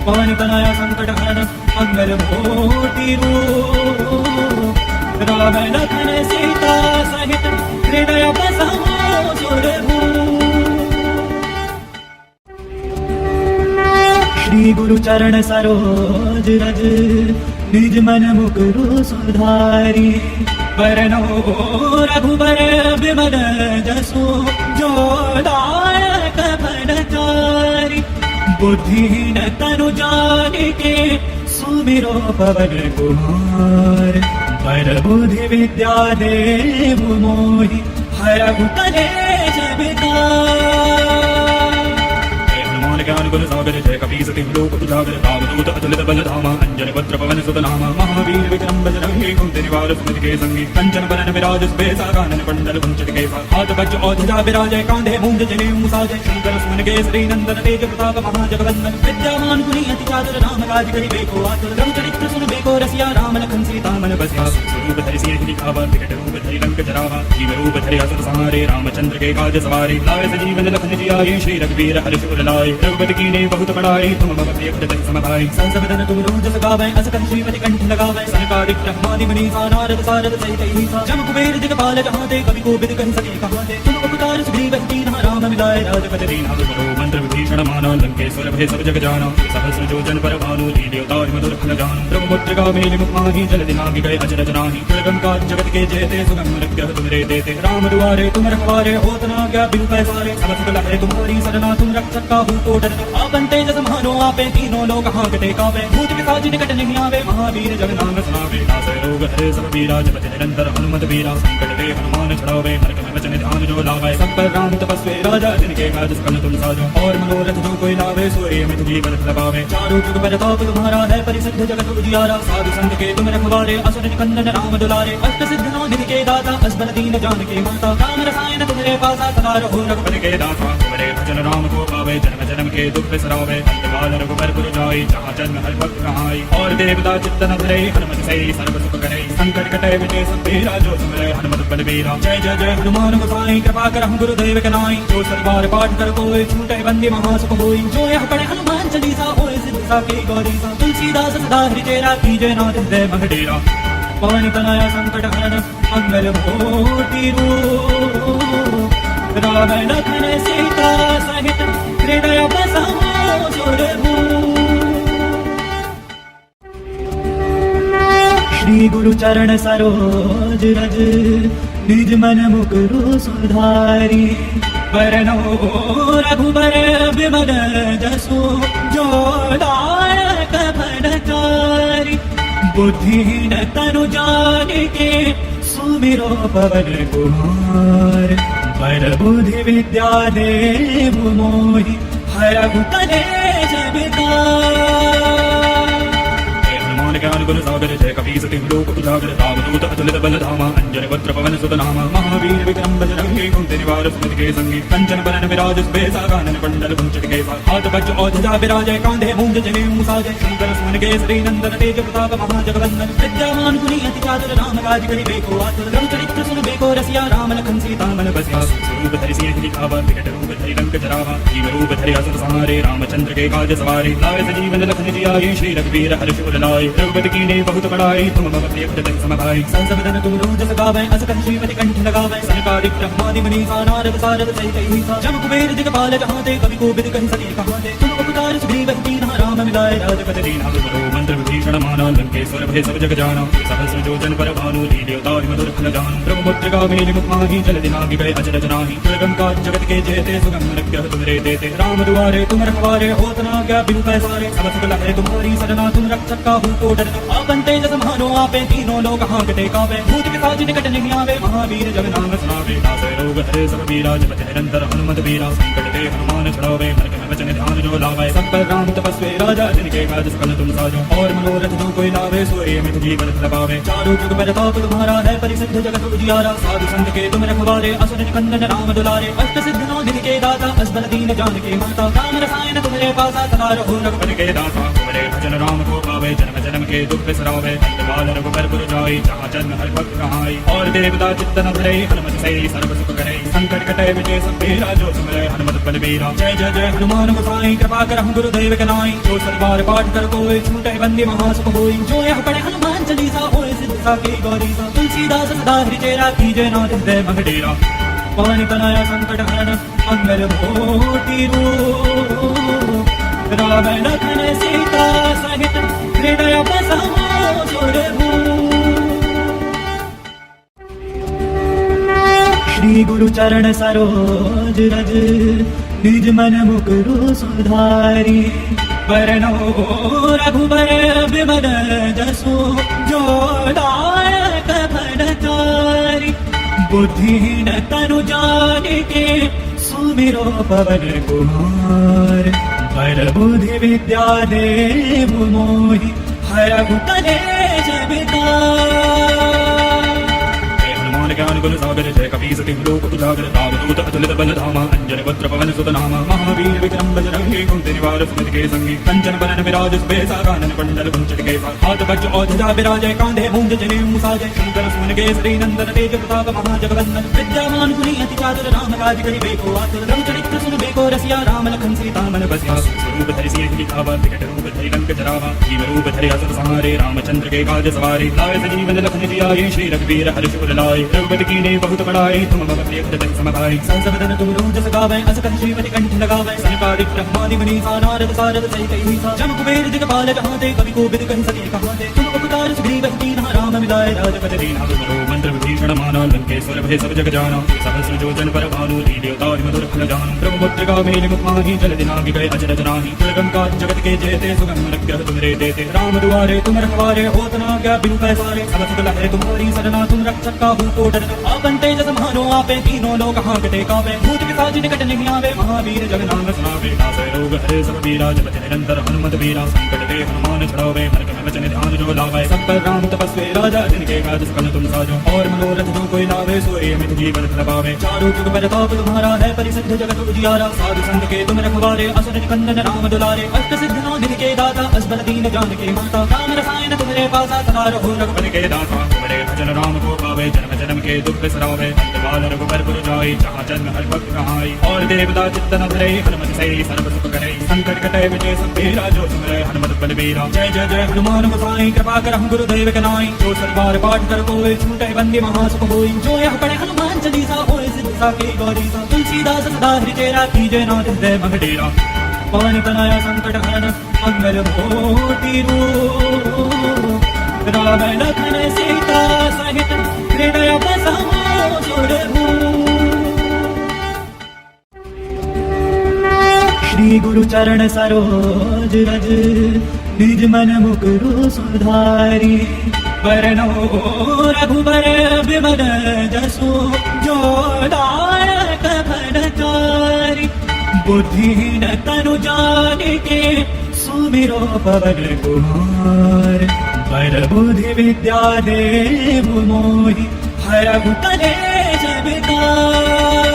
पवन तनया संकट हरण मंगल मूर्ति रूप। राम लखन सीता सहित हृदय बसाओ सुरभूप। श्री गुरु चरण सरोज रज निज मन मुकुरु सुधारी। वरनो रघुबर विमल जसु जो दायक फलचारी। बुद्धिहीन तनु जानिके सुमिरो पवन कुमार। बर बुद्धि विद्या देहु मोहि हरहु कलेश विकार। ज्ञान गुण सागर जय कपीस तिहु लोक उजागर। रामदूत अतुलित बल धामा अंजन पत्र पवन सुत नामा। महावीर विक्रम बजरंगी कुंती निवार सुमति के संगी। कंचन बरन विराज सुबेसा कानन कुंडल कुंचन केसा। हाथ वज्र औजजा विराजय कांधे मूंज जनेऊ साजय। शंकर सुमन केसरी नंदन तेज प्रताप महाजगवंदन। विद्यावान गुणी अति चातुर राम काज करिबेको आतुर। रघुचरित्र सुनबेको रसिया राम लखन सीता मन बसिया। स्वरूप धरि सिंह दिखावा विकट रूप धरि लंक जरावा। जीव रूप धरि असुर संहारे रामचंद्र के काज सवारे। लाए सजीवन लखन जियाए श्री रघुवीर हर्ष उर लाए। रघुपति कीन्ही बहुत बड़ाई तुम मम प्रिय भजन सम भाई। संसबदन तुम रोज गावै अस कहि श्रीमति कंठ लगावै। सनकादिक ब्रह्मादि मुनीसा नारद सारद सहित अहिसा। जम कुबेर दिगपाल जहांते कवि कोविद कहि सके कहांते। तुम उपकार सुग्रीव कीन्हा राम मिलाए राजपति दीन्हा। तुमरो मंत्र विभीषण माना लंकेश्वर भय सब जग जाना। सहस्र योजन पर भानु लील्योताहि मधुर फल जानु। ब्रह्मपुत्र गावेली मुखाहि जल दिनाहि गए अचरज नाहि। दुर्गम काज जगत के जेते सुगम अनुग्रह तुमरे देते। राम दुआरे तुम रखवारे होत न आज्ञा बिनु पैसारे। सब सुख लहै तुम्हारी सरना तुम रक्षक काहू को डरना। आपन तेज समानो आपे तीनों लोक हांकते कावे। भूत पिशाच निकट नहीं आवे महावीर जग नाम सुनावे। नासै रोग हरे सब पीरा जपति निरंतर हनुमत वीरा। संकट ते हनुमान छुड़ावे मन क्रम वचन ध्यान जो लावे। सब पर राम तपस्वी राजा जिनके काज सकल तुम साजो। और मनोरथ जो कोई लावे सोए मित जीवन फल पावे। चारों जुग परताप तुम्हारा है परिसिद्ध जगत उजियारा। साधु संत के तुम रखवारे असुर निकंदन राम दुलारे। अष्ट सिद्ध नौ निधि के दाता असबर दीन जानकी माता। राम रसायन तुम्हारे पासा सदा रहो रघुपति के दाता। तुम्हारे भजन राम को पावे, जन्म जन्म के दुख बिसरावे, अंतकाल रघुबर पुर जाई, जहाँ जन्म हरि भक्त कहाई। और देवता चित्तन धरे, हनुमत से सर्व सुख करे, संकट कटे विजय सब तेरा, जो सुमरे हनुमत बलबीरा। जय जय जय हनुमान गोसाई, कृपा करहु गुरुदेव के नाई, जो सतबार पाठ कर कोई, छूटे बंदी महासुख होई। जो यह पढ़े हनुमान चालीसा, होए सिद्ध साखी गौरी सा, तुलसीदास सदा हरिचेरा, कीजय नाथ हृदय मह डेरा। पवन तनया संकट हरण, मंगल मूर्ति रूप, राम लखन सीता सहित हृदय बसहु सुरभूप। श्री गुरु चरण सरोज रज, निज मन मुकुरु सुधारी। वरनो रघुबर विमल जसु, जो दायक फलचारी। बुद्धिहीन तनु जानिके, सुमिरो पवन कुमार। पर बुद्धि विद्या देहु मोहि, हरहु कलेश विकार। ज्ञान गुण सागर जय कपी सति लोक उजागर, रामदूत अतुलित बल धामा, अंजन वक्त्र पवन सुत नामा। महावीर विक्रम बजरंगी, कुंती निवार सुमति के संगी, कंचन बरन विराज सुबेसा, कानन कुंडल कुंचित केसा। हाथ वज्र और ध्वजा विराजय, कांधे मूंज जनेऊ साजय। शंकर सुमन केसरी नंदन, तेज प्रताप महाजगवंदन। विद्यावान गुणी अति चातुर, राम काज करिबेको आतुर। रघुचरित्र सुनबेको रसिया, राम लखन सीता मन बसिया। स्वरूप धरि सिंह दिखावा, विकट रूप धरि लंक जरावा। जीव रूप धरि असुर संहारे, रामचंद्र के काज सवारे। लाए सजीवन लखन जियाए, श्री रघुवीर हर्ष उर लाए। रघुपति कीन्हे बहुत बड़ाई, तुम मम प्रिय भरत सम भाई। संसदन तुम रोज सगावै, अस कहि श्रीमति कंठ लगावै। सनकादिक ब्रह्मादि मुनीसा, नारद सारद सहित अहिसा। जम कुबेर दिगपाल जहाँ ते, कवि कोविद कहि सके कहाँ ते। तुम उपकार सुग्रीव कीन्हा, राम मिलाए राजपद दीन्हा। तुमरो मंत्र विभीषण माना, लंकेश्वर भय सब जग जाना। सहस्र योजन पर भानु, लील्योताहि मधुर फल जानु। ब्रह्मपुत्र गावेन मुख माहि, जल दिलांघि गए अचरज नाहि। दुर्गम काज जगत के जेते, सुगम अनुग्रह तुमरे देते। राम दुआरे तुम रखवारे, होत न आज्ञा बिनु पैसारे। सब सुख लहै तुम्हारी सरना, तुम रक्षक काहू को डरना। आपन तेज समानो आपे, तीनों लोक हांकते कांपे। भूत पिशाच निकट नहीं आवे, महावीर जब नाम सुनावे। नासै रोग हरे सब पीरा, जपत निरंतर हनुमत वीरा। संकट ते हनुमान छुड़ावे, मन क्रम वचन ध्यान जो लावे। सब पर राम तपस्वी राजा, जिनके काज सकल तुम साजो। और मनोरथ जो कोई लावे, सोए मित जीवन फल पावे। चारों जुग परताप तुम्हारा है, परिसिद्ध जगत उजियारा। साधु संत के तुम रखवारे, असुर निकंदन राम दुलारे। अष्ट सिद्ध नौ निधि के दाता, असबर दीन जानकी माता। राम रसायन तुम्हारे पासा, सदा रहो रघुपति के दाता। तुम्हारे भजन राम को पावे, जन्म जन्म के दुख बिसरावे। अंतकाल रघुबर पुर जाई, जहाँ जन्म हरि भक्त कहाई। और देवता चित्तन धरे, हनुमत से सर्व सुख करे। संकट कटे विजय सब तेरा, जो सुमरे हनुमत बलबीरा। जय जय जय हनुमान गोसाई, कृपा करहु गुरुदेव के नाई। जो सतबार पाठ कर कोई, छूटे बंदी महासुख होई। जो यह पढ़े हनुमान चालीसा, होए सिद्ध साखी गौरी सा। तुलसीदास सदा हरिचेरा, कीजय नाथ हृदय मह डेरा। पवन तनया संकट हरण, मंगल मूर्ति रूप, राम लखन सीता सहित हृदय बसहु सुरभूप। श्री गुरु चरण सरोज रज, निज मन मुकुरु सुधारी। वरनो रघुबर विमल जसु, जो दायक फलचारी। बुद्धिहीन तनु जानिके, सुमिरो पवन कुमार। पर बुद्धि विद्या देहु मोहि, हरहु कलेश विकार। ज्ञान गुण सागर जय कपी सति लोक उजागर। रामदूत अतुलित बल धामा, अंजन वक्त्र पवन सुत नामा। महावीर विक्रम बजरंगी, कुंती निवार सुमति के संगी। कंचन बरन विराज सुबेसा, कानन कुंडल कुंचित केसा। हाथ वज्र और ध्वजा विराजय, कांधे मूंज जनेऊ साजय। शंकर सुमन केसरी नंदन, तेज प्रताप महाजगवंदन। विद्यावान गुणी अति चातुर, राम काज करिबेको आतुर। रघुचरित्र सुनबेको रसिया, राम लखन सीता मन बसिया। स्वरूप धरि सिंह दिखावा, विकट रूप धरि लंक जरावा। जीव रूप धरि असुर संहारे, रामचंद्र के काज सवारे। लाए सजीवन लखन जियाए, श्री रघुवीर हर्ष उर लाए। रघुपति कीन्हे बहुत बड़ाई, तुम मम प्रिय भरत सम भाई। संसदन तुम रोज सगावै, अस कहि श्रीमति कंठ लगावै। सनकादिक ब्रह्मादि मुनीसा, नारद सारद सहित अहिसा। जम कुबेर दिगपाल जहाँ ते, कवि कोविद कहि सके कहाँ ते। तुम उपकार सुग्रीव कीन्हा, राम मिलाए राजपद दीन्हा। तुमरो मंत्र विभीषण माना, लंकेश्वर भय सब जग जाना। सहस्र योजन पर भानु, लील्योताहि मधुर फल जानु। ब्रह्मपुत्र गावेन मुख माहि, जल दिलांघि गए अचरज नाहि। दुर्गम काज जगत के जेते, सुगम अनुग्रह तुमरे देते। राम दुआरे तुम रखवारे, होत न आज्ञा बिनु पैसारे। सब सुख लहै तुम्हारी सरना, तुम रक्षक काहू को डरना। आपन तेज समानो आपे, तीनों लोक हांकते कांपे। भूत पिशाच निकट नहीं आवे, महावीर जग नाम सुनावे। नासै रोग हरे सब पीरा, जपति निरंतर हनुमत वीरा। संकट ते हनुमान छुड़ावे, मन क्रम वचन ध्यान जो लावे। सब पर राम तपस्वी राजा, जिनके काज सकल तुम साजो। और मनोरथ जो कोई लावे, सोई अमित जीवन फल पावे। चारों जुग परताप तुम्हारा है, परिसिद्ध जगत उजियारा। साधु संत के तुम रखवारे, असुर निकंदन राम दुलारे। अष्ट सिद्धि नौ निधि के दाता, असबर दीन जानकी माता। राम रसायन तुम्हारे पासा, सदा रहो रघुपति के दाता। तुम्हारे भजन राम को पावे, जन्म जन्म के दुख बिसरावे। अंतकाल रघुबर पुर जाई, जहाँ जन्म हरि भक्त कहाई। और देवता चित्तन धरे, हनुमत से सर्व सुख करे। संकट कटे विजय सब तेरा, जो सुमरे हनुमत बलबीरा। जय जय जय हनुमान गोसाई, कृपा करहु गुरुदेव के नाई। जो सतबार पाठ कर कोई, छूटे बंदी महासुख होई। जो यह पढ़े हनुमान चालीसा, होय सिद्धि साखी गौरी सा। तुलसीदास सदा हरि चेरा, कीजय नाथ हृदय मह डेरा। पवन तनया संकट हरन, मंगल मूर्ति रूप। राम लखन सीता सहित, हृदय बसहु सुरभूप। श्री गुरु चरण सरोज रज, निज मन मुकुरु सुधारी। वरनो रघुबर विमल जसु, जो दायक फलचारी। बुद्धिहीन तनु जानिके, सुमिरो पवन कुमार। बर बुद्धि विद्या देहु मोहि, हरहु कलेश विकार।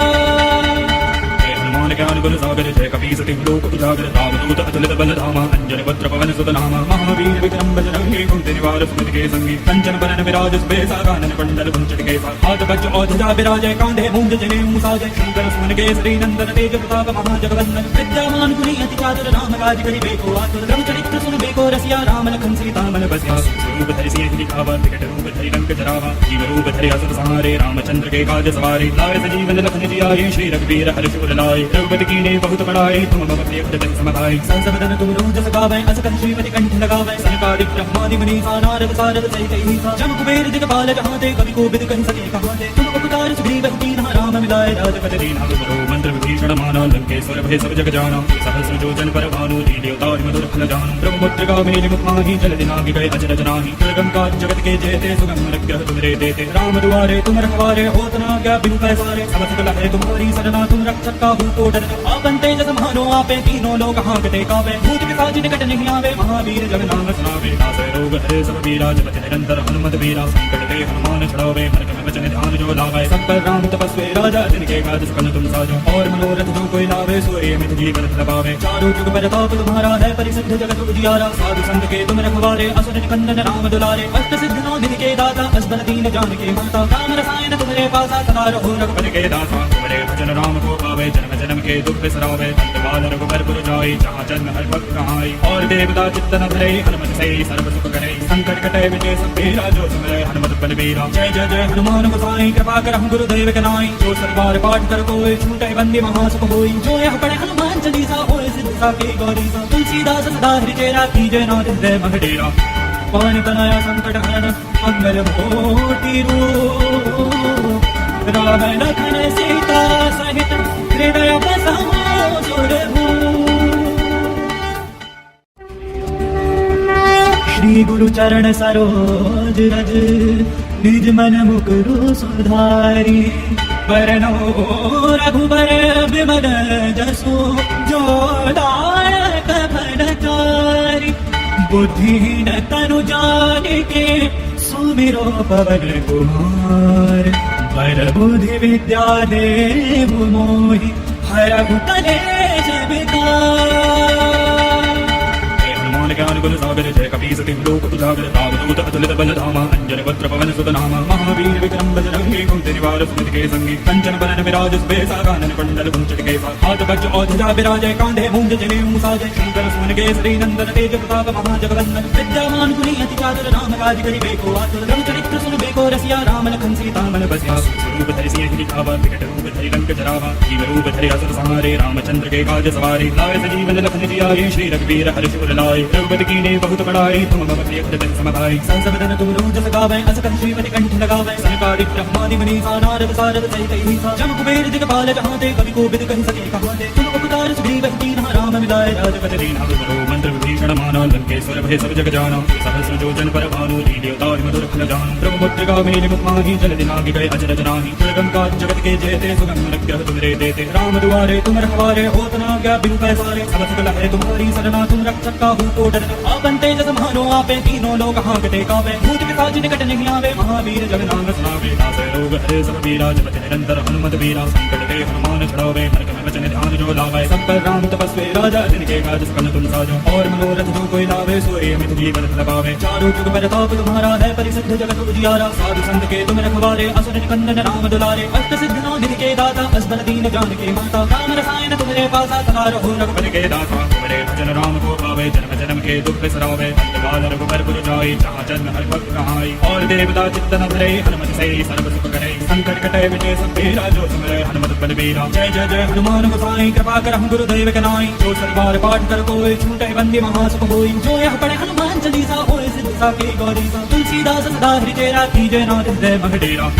ज्ञान गुण सागर जय कपीस तिम लोक उजागर। रामदूत अतुलित बल धामा, अंजन पुत्र पवन सुत नामा। महावीर विक्रम बजरंगी, कुंती निवार सुमति के संगी। कंचन बरन विराज सुबेसा, कानन कुंडल कुंचित केसा। हाथ वज्र और ध्वजा विराजय, कांधे मूंज जनेऊ साजय। शंकर सुमन केसरी नंदन, तेज प्रताप महाजगवंदन। विद्यामान गुणी अति चातुर, राम काज करिबेको आतुर। रघुचरित्र सुनबेको रसिया, राम लखन सीता मन बसिया। रूप धरि सिंह दिखावा, विकट रूप धरि लंक जरावा। जीव रूप धरि असुर संहारे, रामचंद्र के काज सवारे। लाए सजीवन लखन जियाए, श्री रघुवीर हर्ष उर लाए। रघुपति कीन्हे बहुत बड़ाई, तुम मम प्रिय हृदय समाधाई। सहस बदन तुम रोज सगावै, अस कहि श्रीमति कंठ लगावै। सनकादिक ब्रह्मादि मुनीसा, नारद सारद सहित अहिसा। जम कुबेर दिगपाल जहाँ ते, कवि कोविद कहि सके कहाँ ते। तुम उपकार सुग्रीव कीन्हा, राम मिलाए राजपद दीन्हा। तुमरो मंत्र विभीषण माना, लंकेश्वर भय सब जग जाना। सहस्र योजन पर भानु, लील्यो ताहि मधुर फल जानू। ब्रह्मपुत्र मेरि मुख माहि, जल दिनाहि गए अचरज नाहि। दुर्गम काज जगत के जेते, सुगम अनुग्रह तुमरे देते। राम दुआरे तुम रखवारे, होत न आज्ञा बिनु पैसारे। सब सकल है तुम्हारी सरना, तुम रक्षक काहू को डरना। आपन तेज समानो आपे, तीनों लोक हाँकते कापे। भूत पिशाच निकट नहीं आवे, महावीर जग नाम सुनावे। नासै रोग हरे सब पीरा, जपति निरंतर हनुमत वीरा। संकट ते हनुमान छुड़ावे, मन क्रम वचन ध्यान जो लावे। सब पर राम तपस्वी राजा, जिनके काज सकल तुम साजो। और मनोरथ जो कोई लावे, सोई अमित जीवन फल पावे। चारों जुग परताप तुम्हारा है, परिसिद्ध जगत उजियारा। साधु संत के तुम रखवारे, असुर निकंदन राम दुलारे। अष्ट सिद्धि नौ निधि के दाता, असबर दीन जानकी माता। राम रसायन तुम्हारे पासा, सदा रहो रघुपति के दाता। तुम्हारे भजन राम को पावे, जन्म जन्म के दुख बिसरावे। अंतकाल रघुबर पुर जाई, जहाँ जन्म हरि भक्त कहाई। और देवता चित्तन धरे, हनुमत से सर्व सुख करे। संकट कटे विजय सब तेरा, जो सुमरे हनुमत बलबीरा। जय जय जय हनुमान गोसाई, कृपा करहु गुरुदेव के नाई। जो सतबार पाठ कर कोई, छूटे बंदी महासुख होई। जो यह पढ़े हनुमान चालीसा, होय सिद्धि साखी गौरी सा। तुलसीदास सदा हरि चेरा, कीजय नाथ हृदय मह डेरा। पवन तनया संकट हरन, मंगल मूर्ति रूप। राम लखन सीता सहित, हृदय बसहु सुरभूप। श्री गुरु चरण सरोज रज, निज मन मुकुरु सुधारी। वरनो रघुबर विमल जसु, जो दायक फलचारी। बुद्धिहीन तनु जानिके, सुमिरो पवन कुमार। बर बुद्धि विद्या देहु मोहि, हरहु कलेश विकार। ज्ञान गुण सागर जय कपीस तिम लोक उजागर। रामदूत अतुलित बल धामा, अंजन पुत्र पवन सुत नामा। महावीर विक्रम बजरंगी, कुंती निवार सुमति के संगी। कंचन बरन विराज सुबेसा, कानन कुंडल कुंचित केसा। हाथ वज्र और ध्वजा विराजय, कांधे मूंज जनेऊ साजय। शंकर सुमन केसरी नंदन, तेज प्रताप महाजगवंदन। विद्यामान गुणी अति चातुर, राम काज करिबेको आतुर। रघुचरित्र सुनबेको रसिया, राम लखन सीता मन बसिया। रूप धरि सिंह दिखावा, विकट रूप धरि लंक जरावा। जीव रूप धरि असुर संहारे, रामचंद्र के काज सवारे। लाए सजीवन लखन जियाए, श्री रघुवीर हर्ष उर लाए। रघुपति की कीने बहुत बड़ाई तुम मम प्रिय हृदय समभाई संसवदन तुम रोज सगावे अस कंठ श्रीमति कंठ लगावे सनकादि ब्रह्मादि मुनीसा नारद सारद सहित ईसा जम कुबेर दिगपाल जहाँ ते कवि कोविद कहि सके कहाँ ते तुम उपकार सुग्रीव कीन्हा राम मिलाए राजपद दीन्हा तुमरो मंत्र विभीषण माना लंकेश्वर भय सब जग जाना सहस्र जोजन पर भानु लील्योताहि मधुर फल जान ब्रह्मपुत्र मेलि मुखमाहि जल दिनाहि गए अचरज नाहि दुर्गम काज जगत के जेते सुगम अनुग्रह तुमरे देते राम दुआरे तुम रखवारे होत न आज्ञा बिनु पैसारे सब सकल है तुम्हारी सरना तुम रक्षक काहू को डरना आपन तेज समारो आपे तीनों लोग हांकते कावे भूत पिशाच निकट नहीं आवे महावीर जग नाम सुनावे नासे रोग हरे सब पीरा जपति निरंतर हनुमत वीरा संकट ते हनुमान छुड़ावे मन क्रम वचन ध्यान जो लावे सब पर राम तपस्वी राजा जिनके काज सकल तुम साजो और मनोरथ जो कोई लावे सोए मित जी बरत लगावे चारों जुग परताप तुम्हारा है परिसिद्ध जगत उजियारा साधु संत के तुम रखवारे असुर निकंदन राम दुलारे अष्ट सिद्ध नौ के दाता असबर दीन जान के माता राम रसायन तुम्हारे पासा सदा रहो रघुपति के दाता तुम्हारे भजन राम को पावे जन्म जन्म के दुख बिसरावे अंतकाल रघुबर पुर जाई जहाँ जन्म हर भक्त कहाई और देवता चित्तन धरे हनुमत से सर्व सुख करे संकट कटे विजय सब बेरा जो सुमरे हनुमत बलबीरा जय जय जय हनुमान गोसाई कृपा करहु गुरुदेव के नाई जो सलवार पाठ कर कोई छूटे बंदी महासुख होई जो यह पढ़े हनुमान चालीसा होए सिद्ध साकी गौरीसा तुलसीदास सदा हृदय राखी जय नाथ हृदय महडेरा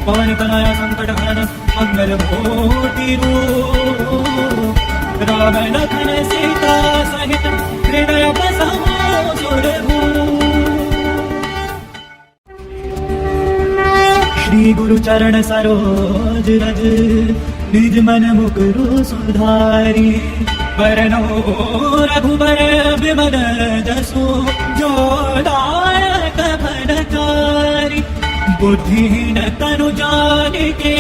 पवन तनया संकट हरन मंगल मूर्ति रूप राम लखन सीता सहित हृदय बसमो सुरभूप श्री गुरु चरण सरोज रज निज मन मुकुरु सुधारी वरनो रघुबर विमल जसु जो दायक फलचारी बुद्धिहीन तनु जानिके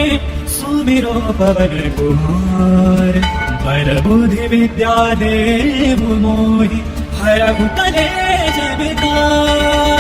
सुमिरो पवन कुमार पर बुद्धि विद्या देव मोहि हरहु कलेश विकार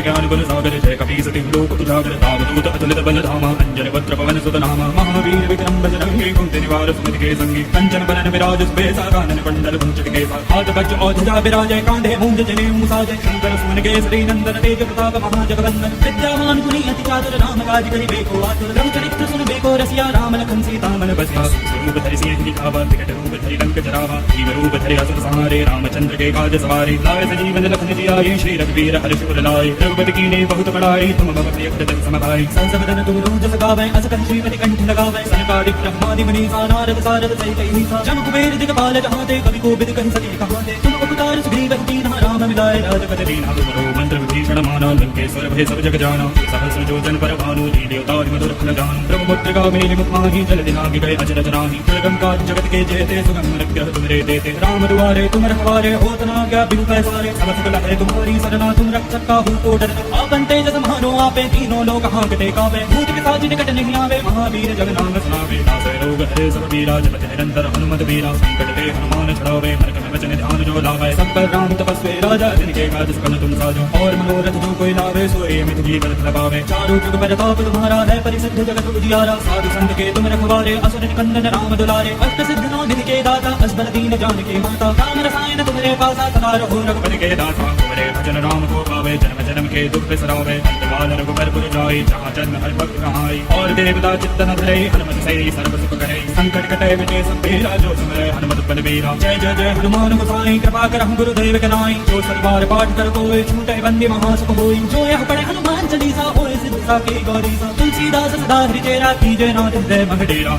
ज्ञान गुण सागर जय कपी सति लोक उजागर रामदूत अतुलित बल धामा अंजन वज्र पवन सुत नामा महावीर विक्रम बजरंगी कुंती निवार सुमति के संगी कंचन बरन विराज सुबेसा कानन कुंडल कुंचित केसा हाथ वज्र और ध्वजा विराजय कांधे मूंज जनेऊ साजय शंकर सुमन केसरी नंदन तेज प्रताप महाजगवंदन विद्यावान गुणी अति चातुर राम काज करिबे को आतुर रघु चरित्र सुनबे को रसिया राम लखन सीता मन बसिया रूप धरि सिंह दिखावा विकट रूप धरि लंक जरावा जीव रूप धरि असुर संहारे रामचंद्र के काज सवारे लाए सजीवन लखन जियाए श्री रघुवीर हर्ष उर लाए रघुपति कीने बहुत बड़ाई तुम मम प्रिय हृदय समभाई संसवदन तुम रोज सगावे अस कंठ श्रीमति कंठ लगावे सनकादि ब्रह्मादि मुनीसा नारद सारद सहित ईसा जम कुबेर दिगपाल जहाँ ते कवि कोविद कहि सके कहाँ ते तुम उपकार सुग्रीव कीन्हा राम मिलाए राजपद दीन्हा तुमरो मंत्र विभीषण माना लंकेश्वर भय सब जग जाना सहस्र जोजन पर भानु लील्योताहि मधुर फल जान ब्रह्मपुत्र मेलि मुखमाहि जल दिनाहि गए अचरज नाहि दुर्गम काज जगत के जेते सुगम अनुग्रह तुमरे देते राम दुआरे तुम रखवारे होत न आज्ञा बिनु पैसारे सब सकल है तुम्हारी सरना तुम रक्षक काहू को डरना आपन तेज समारो आपे तीनों लोग हांकते कावे भूत पिशाच निकट नहीं आवे महावीर जग नाम सुनावे नासे रोग हरे सब पीरा जपति निरंतर हनुमत वीरा संकट ते हनुमान छुड़ावे मन क्रम वचन ध्यान जो लावे सब पर राम तपस्वी राजा जिनके काज सकल तुम साजो और मनोरथ जो कोई लावे सोए मित जी बरत लगावे चारों जुग परताप तुम्हारा है परिसिद्ध जगत उजियारा साधु संत के तुम रखवारे असुर निकंदन राम दुलारे अष्ट सिद्ध नौ के दाता असबर दीन जान के माता राम रसायन तुम्हारे पासा सदा रहो रघुपति के दाता तुम्हारे भजन राम को पावे जन्म जन्म के दुख बिसरावे अंतकाल रघुबर पुर जाई जहाँ जन्म हर भक्त कहाई और देवता चित्तन धरे हनुमत से सर्व सुख करे संकट कटे विजय सब बेरा जो सुमरे हनुमत बलबीरा जय जय जय हनुमान गोसाई कृपा करहु गुरुदेव के नाई जो सलवार पाठ कर कोई छूटे बंदी महासुख होई जो यह पढ़े हनुमान चालीसा होए सिद्ध साकी गौरीसा तुलसीदास सदा हृदय राखी जय नाथ हृदय महडेरा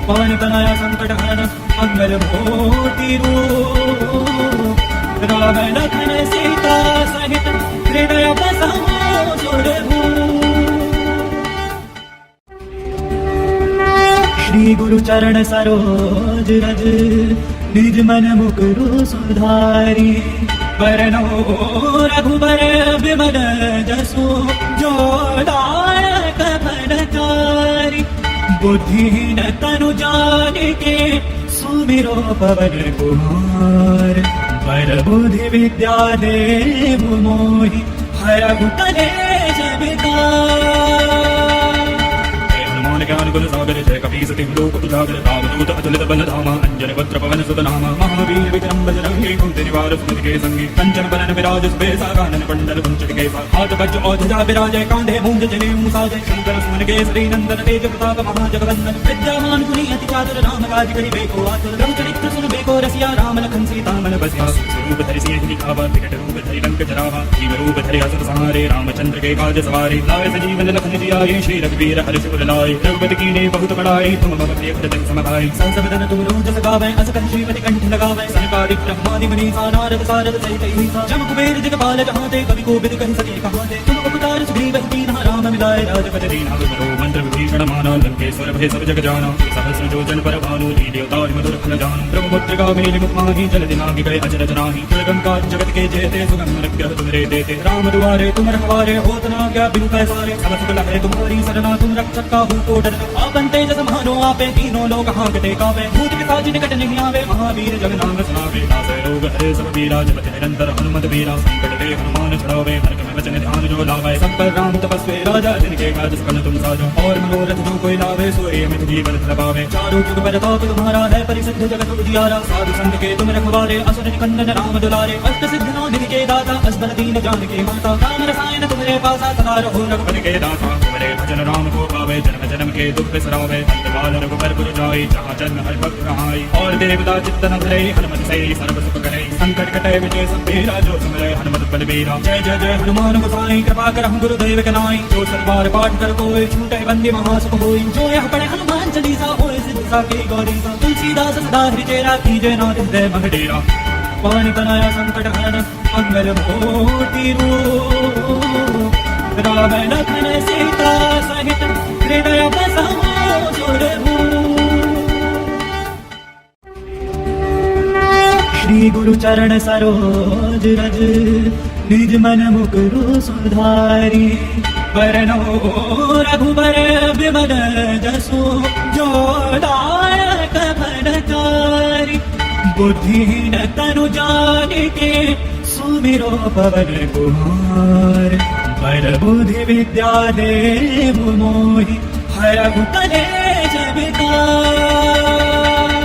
पवन तनया संकट हरन मंगल मूर्ति रूप राम लखन सीता सहित हृदय बसमो सुरभूप श्री गुरु चरण सरोज रज निज मन मुकुरु सुधारी वरनो रघुबर विमल जसु जो दायक फलचारी बुद्धिहीन तनु जानिके सुमिरो पवन कुमार पर बुद्धि विद्या देव मोहि हरहु कलेश विकार हनुमान ज्ञान गुण सागर जय कपी सति लोक उजागर रामदूत अतुलित बल धामा अंजन पुत्र पवन सुत नामा महावीर विक्रम बजरंगी कुंती निवार सुमति के संगी कंचन बरन विराज सुबेसा कानन कुंडल कुंचित केसा हाथ वज्र और ध्वजा विराजय कांधे मूंज जने मुसाजय शंकर सुमन केसरी नंदन तेज प्रताप महाजगवंदन विद्यामान गुणी अति चातुर राम काज करि बेको आतुर रघुचरित्र सुन बेको रसिया राम लखन सीता मन बसिया स्वरूप धरि सिंह दिखावा विकट रूप धरि लंक जरावा जीव रूप धरि असुर संहारे रामचंद्र के काज सवारे लाए सजीवन लखन जियाए श्री रघुवीर हर्ष उर लाए रघुपति कीन्हे बहुत बड़ाई तुम मम प्रिय भजन सम भाई संस बदन तुम रोज सगावै अस कंठ श्रीमति कंठ लगावै सनकादिक ब्रह्मादि मुनीसा नारद सारद सहित अहिसा जम कुबेर दिगपाल जहाँ ते कवि कोविद कहि सके कहाँ ते तुम उपकार सुग्रीव कीन्हा राम मिलाए राजपद दीन्हा तुमरो मंत्र विभीषण माना लंकेश्वर भय सब जग जाना सहस्र योजन पर भानु लील्यो ताहि मधुर फल जानु ब्रह्मपुत्र मेलि मुख माहि जल दिनांग गए अजर जनाहि दुर्गम जगत के जेते सुगम अनुग्रह तुमरे देते राम दुआरे तुम रखवारे होत न आज्ञा बिनु पैसारे सब सुख लहरे तुम्हारी सरना तुम रक्षक काहू को डर आपन तेज समानो आपे तीनों लोग हांकते कावे भूत पिशाच निकट नहीं आवे महावीर जग नाम सुनावे नासै रोग हरे सब पीरा जपति निरंतर हनुमत वीरा संकट ते हनुमान छुड़ावे हरक में वचन ध्यान जो लावे सब पर राम तपस्वी राजा जिनके काज सकल तुम साजो और मनोरथ जो कोई लावे सोए मित जीवन लगावे चारों जुग पर ताप तुम्हारा है परिसिद्ध जगत उजियारा साधु संत के तुम रखवारे असुर निकंदन राम दुलारे अष्ट सिद्ध नौ निधि के दाता असबर दीन जान के माता राम रसायन तुम्हारे पासा सदा रहो रघुपति के दाता तुम्हारे भजन राम को पावे जन्म जन्म के दुख बिसरावे अंतकाल रघुबर पुर जाई जहाँ जन्म हर भक्त रहाई और देवता चित्तन धरे हनुमत से सर्व सुख करे संकट कटे विजय सब बेरा जो सुमरे हनुमत बलबीरा जय जय जय हनुमान गोसाई कृपा करहु गुरुदेव के नाई जो सतबार पाठ कर कोई छूटे बंदी महासुख होई जो यह पढ़े हनुमान चालीसा होए सिद्ध साकी गौरी तुलसीदास सदा हृदय कीजे नाथ हृदय मह डेरा पानी तनया संकट हरण मंगल मूर्ति रूप राम लखन सीता सहित हृदय बसाओ सुरभूप श्री गुरु चरण सरोज रज निज मन मुकुरु सुधारी वरनो रघुबर विमल जसु जो दायक फलचारी बुद्धिहीन तनु जानिके सुमिरो पवन कुमार पर बुद्धि विद्या देव मोहि हरहु कलेश विकार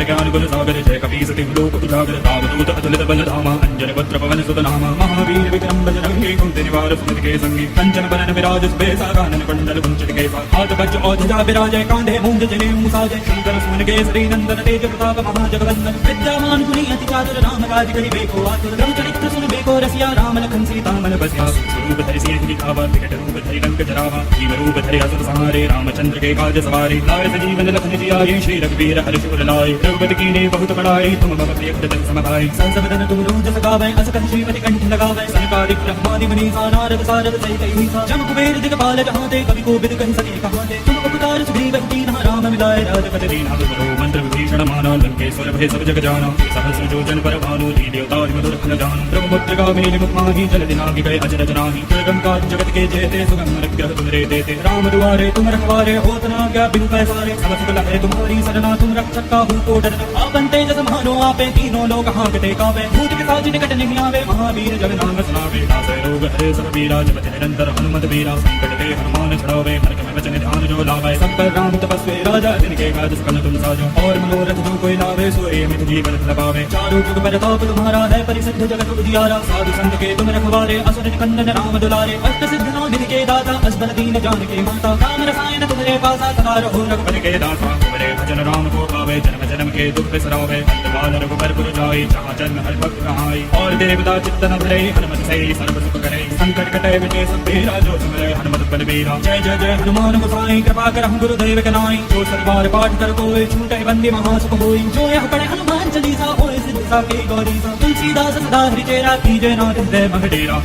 ज्ञान गुण सागर जय कपी सति लोक उजागर रामदूत अतुलित बल धामा अंजन पुत्र पवन सुत नामा महावीर विक्रम बजरंगी कुंती निवार सुमति के संगी कंचन बरन विराज सुबेसा कानन कुंडल कुंचित केसा हाथ वज्र और ध्वजा विराजय कांधे मूंज जने मुसाजय शंकर सुमन केसरी नंदन तेज प्रताप महाजगवंदन विद्यामान गुणी अति चातुर राम काज करि बेको आतुर रघुचरित्र सुन बेको रसिया राम लखन सीता मन बसिया स्वरूप धरि सिंह दिखावा विकट रूप धरि लंक जरावा जीव रूप धरि असुर संहारे रामचंद्र के काज सवारे लाए सजीवन लखन जियाए श्री रघुवीर हर्ष उर लाए रघुपति कीन्हे बहुत बड़ाई तुम मम प्रिय भजन सम भाई संस बदन तुम रोज सगावै अस कंठ श्रीमति कंठ लगावै सनकादिक ब्रह्मादि मुनीसा नारद सारद सहित अहिसा जम कुबेर दिगपाल जहाँ ते कवि कोविद कहि सके कहाँ ते तुम उपकार सुग्रीव कीन्हा राम मिलाए राजपद दीन्हा तुमरो मंत्र विभीषण माना लंकेश्वर भय सब जग जाना सहस्र योजन पर भानु लील्यो ताहि मधुर फल जानु ब्रह्मपुत्र मेलि मुख माहि जल दिनांग गए अजर जनाहि दुर्गम जगत के जेते सुगम अनुग्रह तुमरे देते राम दुआरे तुम रखवारे होत न आज्ञा बिनु पैसारे सब सुख लहरे तुम्हारी सरना तुम रक्षक काहू को डर आपन तेज समानो आपे तीनों लोग हांकते कावे भूत पिशाच निकट नहीं आवे महावीर जग नाम सुनावे नासै रोग हरे सब पीरा जपति निरंतर हनुमत वीरा संकट ते हनुमान छुड़ावे हरक में वचन ध्यान जो लावे सब पर राम तपस्वी राजा जिनके काज सकल तुम साजो और मनोरथ जो कोई लावे सोए मित जीवन लगावे चारों जुग पर ताप तुम्हारा है परिसिद्ध जगत उजियारा साधु संत के तुम रखवारे असुर निकंदन राम दुलारे अष्ट सिद्ध नौ निधि के दाता असबर दीन जान के माता राम रसायन तुम्हारे पासा सदा रहो रघुपति के दाता तुम्हारे भजन राम को पावे जन्म जन्म के दुख बिसरावे अंतकाल रघुबर पुर जाई जहाँ जन्म हर भक्त रहाई और देवता चित्तन धरे हनुमत से सर्व सुख करे संकट कटे विजय सब बेरा जो सुमरे हनुमत बलबीरा जय जय जय हनुमान गोसाई कृपा करहु गुरुदेव के नाई जो सतबार पाठ कर कोई छूटे बंदी महासुख होई जो यह पढ़े हनुमान चालीसा होए सिद्ध साकी गौरी तुलसीदास सदा हृदय कीजे नाथ हृदय मह डेरा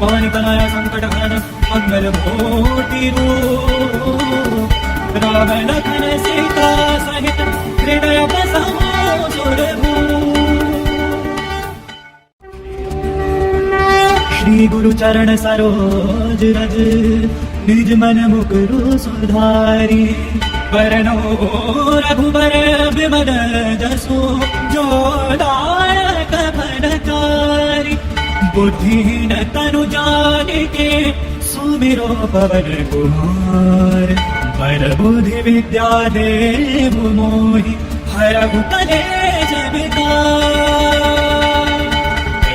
पानी तनया संकट हरण मंगल मूर्ति रूप राम लखन सीता सहित हृदय बसाओ सुरभूप श्री गुरु चरण सरोज रज निज मन मुकुरु सुधारी वरनो रघुबर विमल जसु जो दायक फलचारी बुद्धिहीन तनु जानिके सुमिरो पवन कुमार पर बुद्धि विद्या देव मोहि हरहु कलेश विकार।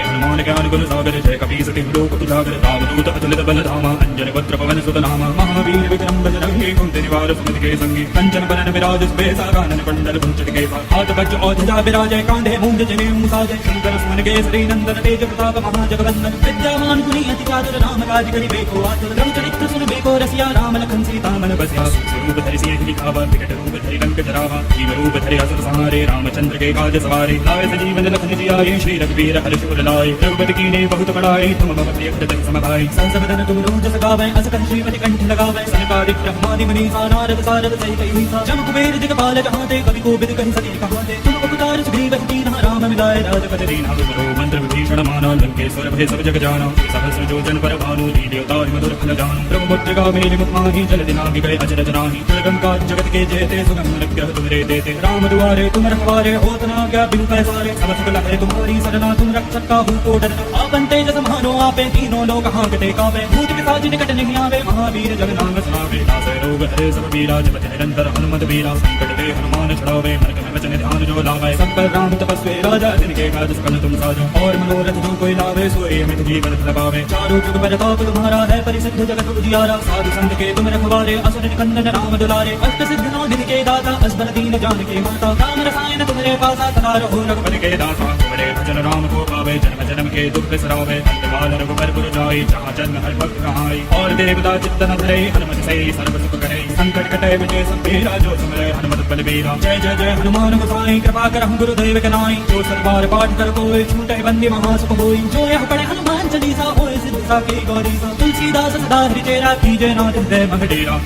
हनुमान ज्ञान गुण सागर जय कपी सति लोक उजागर रामदूत अतुलित बल धामा अंजन वक्र पवन सुत नामा महावीर विक्रम बजरंगी कुंती निवार सुमति के संगी कंचन बरन विराज सुबेसा कानन कुंडल कुंचन केसा हाथ वज्र औध्वजा विराजय कांधे मूंज जनेऊ मुसाजय शंकर सुमन केसरी नंदन तेज प्रताप महाजगवंदन विद्यावान गुणी अति चातुर राम काज करिबेको आतुर रघु चरित्र सुनबेको रसिया राम लखन सीता मन बसिया स्वरूप धरि सिंह लिखावा विकट रूप धरि लंक जरावा जीव रूप धरि असुर संहारे रामचंद्र के काज सवारे लाए सजीवन लखन जियाए श्री रघुवीर हर्ष उर लाए रघुपति कीन्हे बहुत बड़ाई तुम मम प्रिय भरत सम भाई सहस बदन तुम रोज सगावै अस कंठ श्रीमति कंठ लगावै सनकादिक ब्रह्मादि मुनीसा नारद सारद सहित अहिसा जम कुबेर दिगपाल जहाते कवि कोविद कहि सके कहाते तुम उपकार सुग्रीव कीन्हा राम मिलाए राजपति दीन्हा तुमरो मंत्र विभीषण माना लंकेश्वर भय सब जग जाना सहस्र योजन पर भानु लील्योता मधुर फल जानु ब्रह्मपुत्र मेरि मुख माहि जल दिनाहि गए अजर जनाहि दुर्गम काज जगत के जेते सुगम अनुग्रह तुमरे देते राम दुआरे तुम रखवारे होत न आज्ञा बिनु पैसारे सब सकल है तुम्हारी सरना तुम रक्षक काहू को डरना आपन तेज समानो आपे तीनों लोक हांकते कावे भूत पिशाच निकट नहीं आवे महावीर जग नाम सुनावे नासै रोग हरे सब पीरा जपति निरंतर हनुमत वीरा संकट ते हनुमान छुड़ावे मन में वचन ध्यान जो लावे सब पर राम तपस्वी राजा जिनके काज सकल तुम साजो और मनोरथ जो कोई लावे सोए में जीवन लगावे चारों जुग पर ताप तुम्हारा है परिसिद्ध जगत उजियारा साधु संत के तुम रखवारे असुर निकंदन राम दुलारे अष्ट सिद्ध नौ दिन के दाता असबर दीन जान के माता राम रसायन तुम्हारे पासा सदा रहो रघुपति के दाता तुम्हारे भजन राम को पावे जन्म जन्म के दुख बिसरावे अंतकाल रघुबर पुर जाई जहाँ जन्म हर भक्त कहाई और देवता चित्तन धरे हनुमत से सर्व सुख करे संकट कटे विजय सब तेरा जो सुमरे हनुमत बलबीरा जय जय जय हनुमान गोसाई कृपा करहु गुरुदेव के नाई जो सतबार पाठ कर कोई छूटे बंदी महासुख होई जो यह पढ़े हनुमान चालीसा होए सिद्ध साकी गौरीसा तुलसीदास सदा हरि तेरा कीजय नाथ हृदय मह डेरा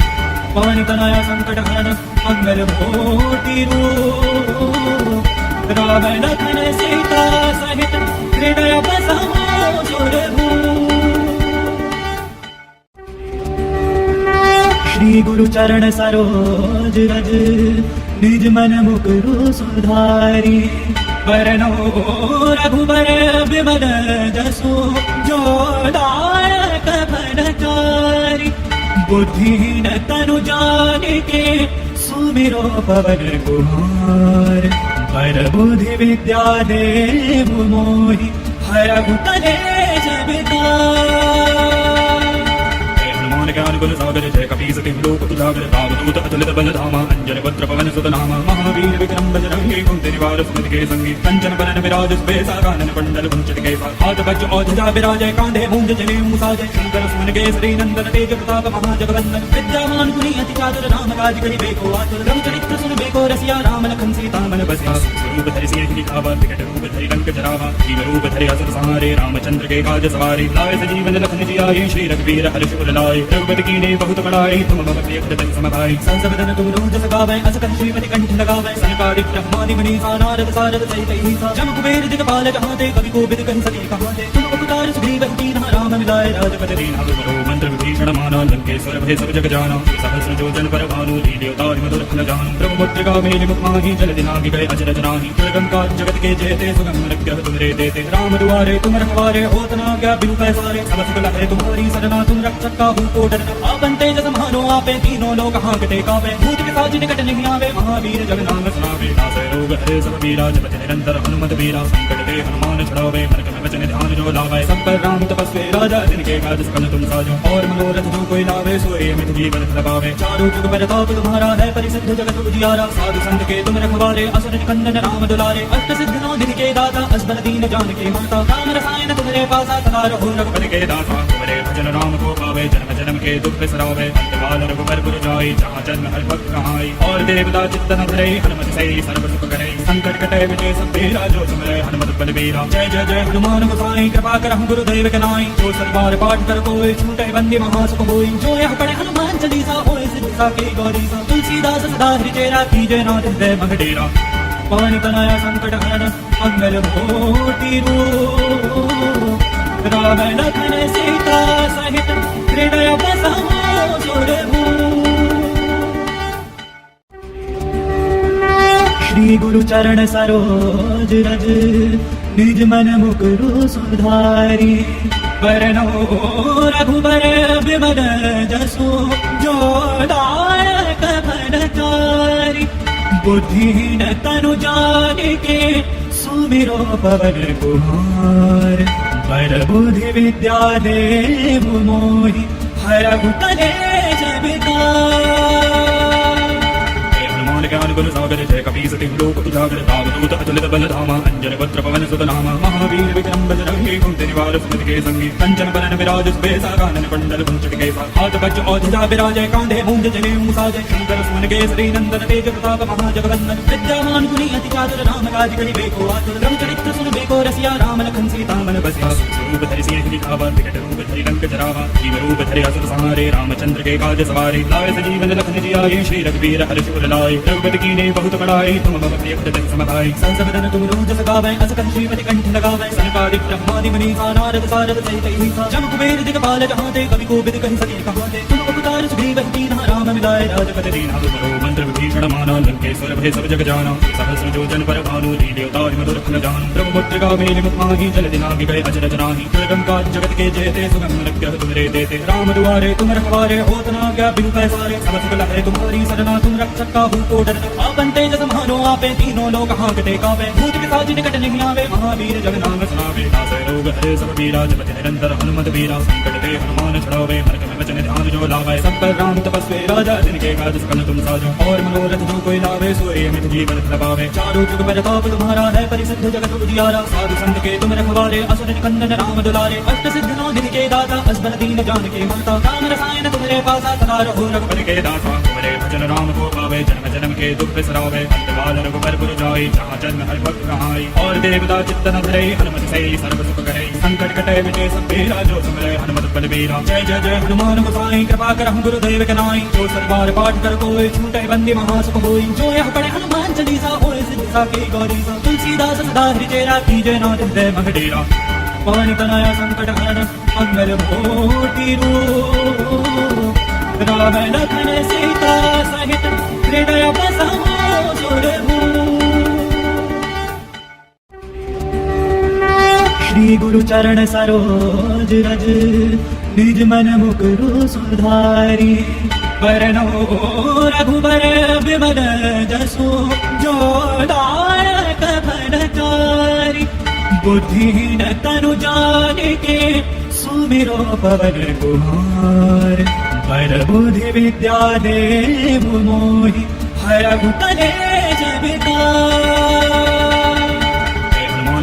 पवन तनया संकट हरन मंगल मूर्ति रूप राम लखन सीता सहित हृदय बसमो श्री गुरु चरण सरोज रज निज मन मुकुरु सुधारी वरनो रघुबर विमल जसो जो दायक भरचारी बुद्धिहीन तनु जानिके सुमिरो पवन कुमार पर बुद्धि विद्या देव मोहि हरहु कलेश विकार। हनुमान ज्ञान गुण सागर जय कपी सति लोक उजागर रामदूत अतुलित बल धामा अंजन वक्र पवन सुत नामा महावीर विक्रम बजरंगी कुंती निवार सुमति के संगी कंचन बरन विराज सुबेसा कानन कुंडल कुंचन केसा हाथ वज्र औध्वजा विराजय कांधे मूंज जनेऊ मुसाजय शंकर सुमन केसरी नंदन तेज प्रताप महाजगवंदन विद्यावान गुणी अति चातुर राम काज करिबेको आतुर रघु चरित्र सुनबेको रसिया राम लखन सीता मन बसिया स्वरूप धरि सिंह लिखावा विकट रूप धरि लंक जरावा जीव रूप धरि असुर संहारे रामचंद्र के काज सवारे लाए सजीवन लखन जियाए श्री रघुवीर हर्ष उर लाए रघुपति कीन्हे बहुत बड़ाई तुम मम प्रिय भरत सम भाई सहस बदन तुम रोज सगावै अस कंठ श्रीमति कंठ लगावै सनकादिक ब्रह्मादि मुनीसा नारद सारद सहित अहिसा जम कुबेर दिगपाल जहाते कवि कोविद कहि सके कहाते तुम उपकार सुग्रीव कीन्हा राम मिलाए राजपति दीन्हा तुमरो मंत्र विभीषण माना लंकेश्वर भय सब जग जाना सहस्र योजन पर भानु लील्योता मधुर फल जानु ब्रह्मपुत्र मेरि मुख माहि जल दिनाहि गए अजर जनाहि दुर्गम काज जगत के जेते सुगम अनुग्रह तुमरे देते राम दुआरे तुम रखवारे होत न आज्ञा बिनु पैसारे सब सकल है तुम्हारी सरना तुम रक्षक काहू को डरना आपन तेज समानो आपे तीनों लोक हांकते कावे भूत पिशाच निकट नहीं आवे महावीर जग नाम सुनावे नासै रोग हरे सब पीरा जपति निरंतर हनुमत वीरा संकट ते हनुमान छुड़ावे मन में वचन ध्यान जो लावे सब पर राम तपस्वी राजा जिनके काज सकल तुम साजो और मनोरथ जो कोई लावे सोए में जीवन लगावे चारों जुग पर ताप तुम्हारा है परिसिद्ध जगत उजियारा साधु संत के तुम रखवारे असुर निकंदन राम दुलारे अष्ट सिद्ध नौ दिन के दाता असबर दीन जान के माता राम रसायन तुम्हारे पासा सदा रहो रघुपति के दाता तुम्हारे भजन राम को पावे जन्म जन्म के दुख बिसरावे अंतकाल रघुबर पुर जाई जहाँ जन्म हर भक्त कहाई और देवता चित्तन धरे हनुमत से सर्व सुख करे संकट कटे विजय सब तेरा जो सुमरे हनुमत बलबीरा जय जय जय हनुमान गोसाई कृपा करहु गुरुदेव के नाई जो सतबार पाठ कर कोई छूटे बंदी महासुख होई जो यह पढ़े हनुमान चालीसा होए सिद्ध साकी गौरीसा तुलसीदास सदा हरि तेरा कीजय नाथ हृदय मह डेरा पवन तनया संकट हरन मंगल मूर्ति रूप राम लखन सीता सहित हृदय बसमो श्री गुरु चरण सरोज रज निज मन मुकुरु सुधारी वरनो रघुबर विमल जसो जो दायक कपड़कारी बुद्धिहीन तनु जानिके सुमिरो पवन कुमार बर बुद्धि विद्या देव मोहि हरहु कलेश विकार। ज्ञान गुरु सागर जय कपी सति लोक उजागर रामदूत अतुलित बल धामा अंजन वक्र पवन सुत नामा महावीर विक्रम बजरंगी कुंती निवार सुमति के संगी कंचन बरन विराज सुबेसा कानन कुंडल कुंचट केसा हाथ वज्र औधिजा विराजय कांधे मूंज जनेऊ साजय शंकर सुमन केसरी नंदन तेज प्रताप महाजगवंदन विद्यावान गुणी अति चातुर राम काज करिबेको आतुर रघु चरित्र सुनबेको रसिया राम लखन सीता मन बसिया रूप धरि सिंह दिखावा विकट रूप धरि लंक जरावा जीव रूप धरि असुर संहारे रामचंद्र के काज सवारे लाए सजीवन लखन जियाए श्री रघुवीर हर्ष उर लाए रघुपति कीने बहुत बड़ाई तुम मम प्रिय भजन समभाई संसबदन तुम रोज सगावै असकन श्रीमति कंठ लगावै सनकादिक ब्रह्मादि मुनीसा नारद सारद सहित ईसा जम कुबेर दिगपाल जहाते कवि कोविद कहि सके कहाते तुम उपकार सुग्रीव कीन्हा राम मिलाए राजपद दीन्हा तुमरो मंत्र विभीषण माना लंकेश्वर भय सब जग जाना सहस्र योजन पर भानु लील्योताहि मधुर फल जानु ब्रह्मपुत्र मेलि मुख माहि जल दिनाहि गए अजर जनाहि दुर्गम काज जगत के जेते सुगम लक्ष्य तुमरे देते राम दुआरे तुम रखवारे होत न आज्ञा बिनु पैसारे सब सुख लहै तुम्हारी सरना तुम रक्षक काहू को डरना आपन तेज समानो आपे तीनों लोग हांकते कांपे भूत पिशाच निकट नहीं आवे महावीर जग नाम सुनावे नासै रोग हरे सब पीरा जपति निरंतर हनुमत वीरा संकट ते हनुमान छुड़ावे हर कम वचन ध्यान जो लावे सब पर राम तपस्वी राजा जिनके काज सकल तुम साजो और मनोरथ जो कोई लावे सोए अमित जीवन लबावे चारों जुग प्रताप तुम्हारा है परिसिद्ध जगत उजियारा साधु संत के तुम रखवारे असुर निकंदन राम दुलारे अष्ट सिद्ध नौ दिन के दाता असबर दीन जान के माता काम रसायन तुम्हारे पासा सदा रहो रघुपति के दासा तुम्हारे भजन राम को पावे जन्म जन्म के दुख बिसरावे अंतकाल रघुबर पुर जाई जहाँ जन्म हर भक्त कहाई और देवता चित्त न धरे हनुमत से सर्व सुख करे संकट कटे मिटे सब पीरा जो सुमरे हनुमत बलबीरा जय जय जय हनुमान गोसाई कृपा करहु गुरुदेव के नाई जो सरबार पाठ कर कोई छूटे बंदी महासुख होई जो यह पढ़े हनुमान चालीसा होए सिद्ध साकी गौरी सा तुलसीदास सदा हृदय कीजे नाथ हृदय मह डेरा पवन तनया संकट हरण मंगल भूति रूप राम लखन सीता सहित हृदय बसाओ सुरभूप। श्री गुरु चरण सरोज रज निज मन मुकुरु सुधारी बरनो रघुबर विमल जसु जो दायक फलकारी बुद्धिहीन तनु जानिके सुमिरो पवन कुमार बर बुद्धि विद्या देव मोहि हरहु कलेश विकार।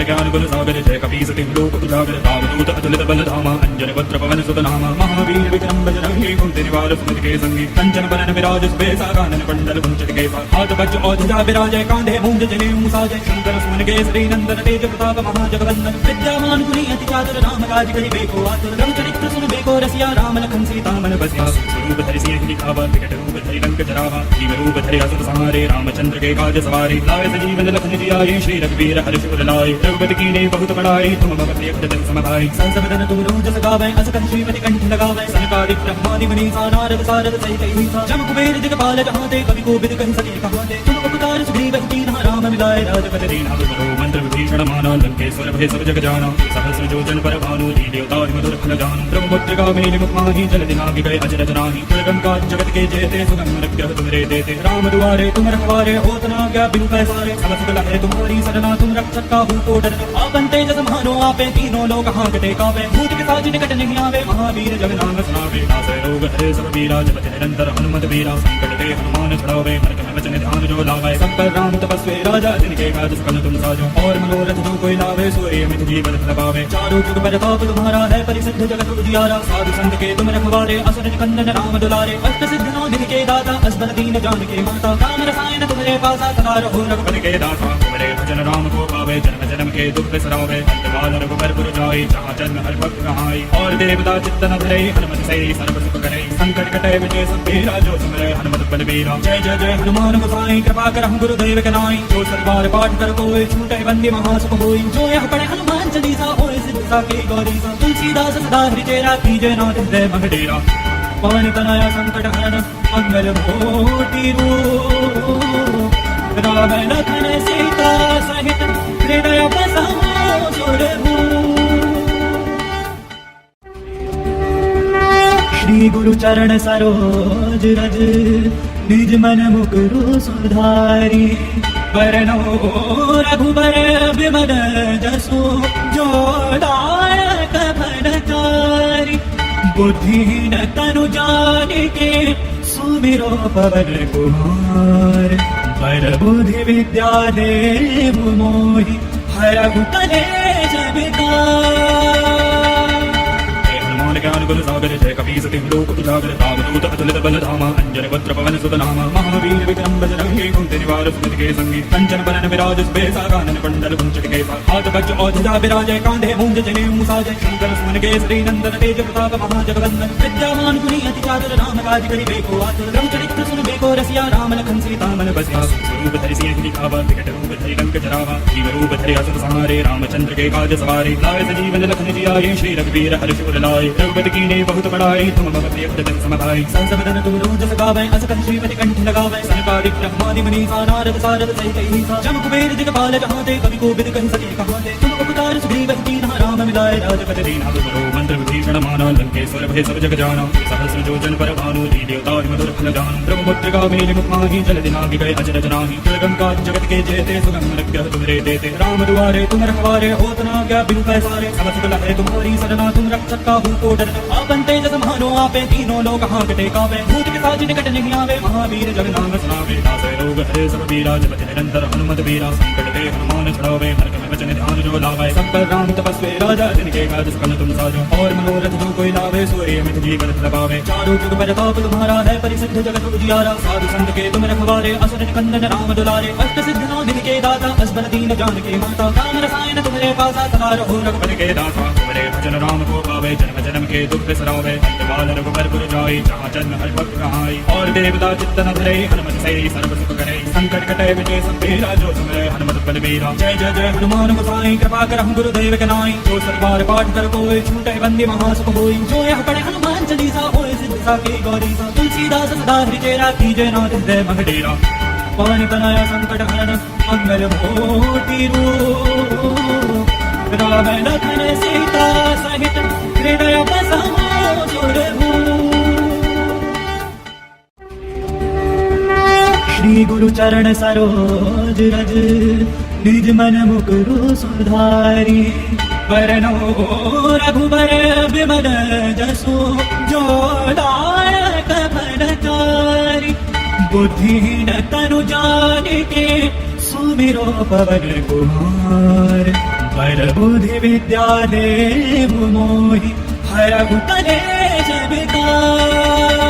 ज्ञान गुरु सागर जय कपी सति लोक उजागर रामदूत अतुलित बल धामा अंजन वक्र पवन सुत नामा महावीर विक्रम बजरंगी कुंती निवार सुमति के संगी कंचन बरन विराज सुबेसा कानन कुंडल कुंचट केसा हाथ वज्र औधिजा विराजय कांधे मूंज जनेऊ साजय शंकर सुमन केसरी नंदन तेज प्रताप महाजगवंदन विद्यावान गुणी अति चातुर राम काज करिबेको आतुर रघु चरित्र सुनबेको रसिया राम लखन सीता मन बसिया रूप धरि सिंह दिखावा विकट रूप धरि लंक जरावा जीव रूप धरि असुर संहारे रामचंद्र के काज सवारे लाए सजीवन लखन जियाए श्री रघुवीर हर्ष उर लाए रघुपति कीने बहुत बड़ाई तुम मम प्रिय भजन समभाई संसबदन तुम रोज सगावै असकन श्रीमति कंठ लगावै सनकादिक ब्रह्मादि मुनीसा नारद सारद सहित ईसा जम कुबेर दिगपाल जहाते कवि कोविद कहि सके कहाते तुम उपकार सुग्रीव कीन्हा राम मिलाए राजपद दीन्हा तुमरो मंत्र विभीषण माना लंकेश्वर भय सब जग जाना सहस्र योजन पर भानु लील्योताहि मधुर फल जानु ब्रह्मपुत्र मेलि मुख माहि जल दिनाहि गए अजर जनाहि दुर्गम काज जगत के जेते सुगम लक्ष्य तुमरे देते राम दुआरे तुम रखवारे होत न आज्ञा बिनु पैसारे सब सुख लहै तुम्हारी सरना तुम रक्षक काहू को डरना आपन तेज समानो आपे तीनों लोग हांकते कांपे भूत पिशाच निकट नहीं आवे महावीर जग नाम सुनावे नासै रोग हरे सब पीरा जपति निरंतर हनुमत वीरा संकट ते हनुमान छुड़ावे हर कम वचन ध्यान जो लावे सब पर राम तपस्वी राजा जिनके काज सकल तुम साजो और मनोरथ जो कोई लावे सोए अमित जीवन लबावे चारों जुग प्रताप तुम्हारा है परिसिद्ध जगत उजियारा साधु संत के तुम रखवारे असुर निकंदन राम दुलारे अष्ट सिद्ध नौ दिन के दाता असबर दीन जान के माता काम रसायन तुम्हारे पासा सदा रहो रघुपति के दासा तुम्हारे भजन राम को पावे जन्म जन्म के दुख बिसरावे अंतकाल रघुबर पुर जाई जहाँ जन्म हर भक्त कहाई और देवता चित्त न धरे हनुमत से सर्व सुख करे संकट कटे मिटे सब पीरा जो सुमरे हनुमत बलबीरा जय जय जय हनुमान गोसाई कृपा करहु गुरुदेव के नाई जो सरबार पाठ कर कोई छूटे बंदी महासुख होई जो यह पढ़े हनुमान चालीसा होए सिद्ध साकी गौरी सा तुलसीदास सदा हृदय कीजे नाथ हृदय मह डेरा पवन तनया संकट हरण मंगल भूति रूप राम लखन सीता सहित हृदय बसाओ सुरभूप। श्री गुरु चरण सरोज रज निज मन मुकुरु सुधारी। वरनो रघुबर विमल जसु जो दायक फलचारी। बुद्धिहीन तनु जानिके सुमिरो पवन कुमार। पर बुद्धि विद्या देहु मोहि हरहु कलेश विकार। ज्ञान गुण सागर जय कपीस तिहु लोक उजागर। रामदूत अतुलित बल धामा अंजन वज्र पवन सुत नामा। महावीर विक्रम बजरंगी कुंती निवार सुमति के संगी। कंचन बरन विराज सुबेसा कानन कुंडल कुंचित केसा। हाथ वज्र औषधा विराजय कांधे मूंज जनेऊ साजय। शंकर सुमन केसरी नंदन तेज प्रताप महाजगवंदन। विद्यावान गुणी अति चातुर राम काज करिबेको आतुर। रघुचरित्र सुनबेको रसिया राम लखन सीता मन बसिया। स्वरूप धरि सिंह दिखावा विकट रूप धरि लंक जरावा। जीव रूप धरि असुर संहारे रामचंद्र के काज सवारे। लाए सजीवन लखन जियाए श्री रघुवीर हर्ष उर लाए। रघुपति कीन्हे बहुत बड़ाई तुम मम प्रिय भजन समभाई। संसबदन तुम रोज सगावै अस कहि श्रीमति कंठ लगावै। सनकादिक ब्रह्मादि मुनीसा नारद सारद सहित अहिसा। जम कुबेर दिगपाल जहाते कवि कोविद कहि सके कहाते। तुम उपकार सुग्रीव कीन्हा राम मिलाए राजपद दीन्हा। तुमरो मंत्र विभीषण माना लंकेश्वर भय सब जग जाना। सहस्र योजन पर भानु लील्योतारि मधुर फल जानु। ब्रह्मपुत्र मेलि मुख माहि जल दिनाहि गए अचरज नाही। दुर्गम काज जगत के जेते सुगम अनुग्रह तुमरे देते। राम दुआरे तुम रखवारे होत न आज्ञा बिनु पैसारे। सब सुख लहै तुम्हारी सरना तुम रक्षक काहू को डर। आपन तेज समानो आपे तीनों लोक हांकते कांपे। भूत पिशाच निकट नहीं आवे महावीर जग नाम सुनावे। नासै रोग हरे सब पीरा जपति निरंतर हनुमत वीरा। संकट ते हनुमान छुड़ावे मन क्रम वचन ध्यान जो लावे। सब पर राम तपस्वी राजा जिनके काज सकल तुम साजो। और मनोरथ जो कोई लावे सोए अमित जीवन प्रभावे। चारों जुग पर ताप तुम्हारा है परिसिद्ध जगत उजियारा। साधु संत के तुम रखवारे असुर निकंदन राम दुलारे। अष्ट सिद्ध नौ दिन के दाता असबर दीन जानकी माता। राम रसायन तुम्हारे पासा सदा रहो रघुपति के दासा। तुम्हारे भजन राम को पावे जन्म जन्म के दुख बिसरावे। अंतकाल रघुबर पुर जाई जहाँ जन्म हरि भक्त कहाई। और देवता चित्त न धरे हनुमत से सर्व सुख करे। संकट कटे विजय सब तेरा जो सुमरे हनुमत बलबीरा। जय जय जय हनुमान गोसाई कृपा करहु गुरुदेव के नाई। जो सरबार पाठ कर कोई छूटे बंदी महासुख होई। जो यह पढ़े हनुमान चालीसा होए सिद्ध साकी गौरीसा। तुलसीदास सदा हरिचेरा कीजे नाथ हृदय मह डेरा। पवन तनया संकट हरण मंगल मूर्ति रूप। राम लखन सीता सहित हृदय बसाओ सुरभूप। श्री गुरु चरण सरोज रज निज मन मुकुरु सुधारी। वरनो रघुबर विमल जसु जो दायक फलचारी। बुद्धिहीन तनु जानिके सुमिरो पवन कुमार। पर बुद्धि विद्या देहु मोहि हरहु कलेश विकार।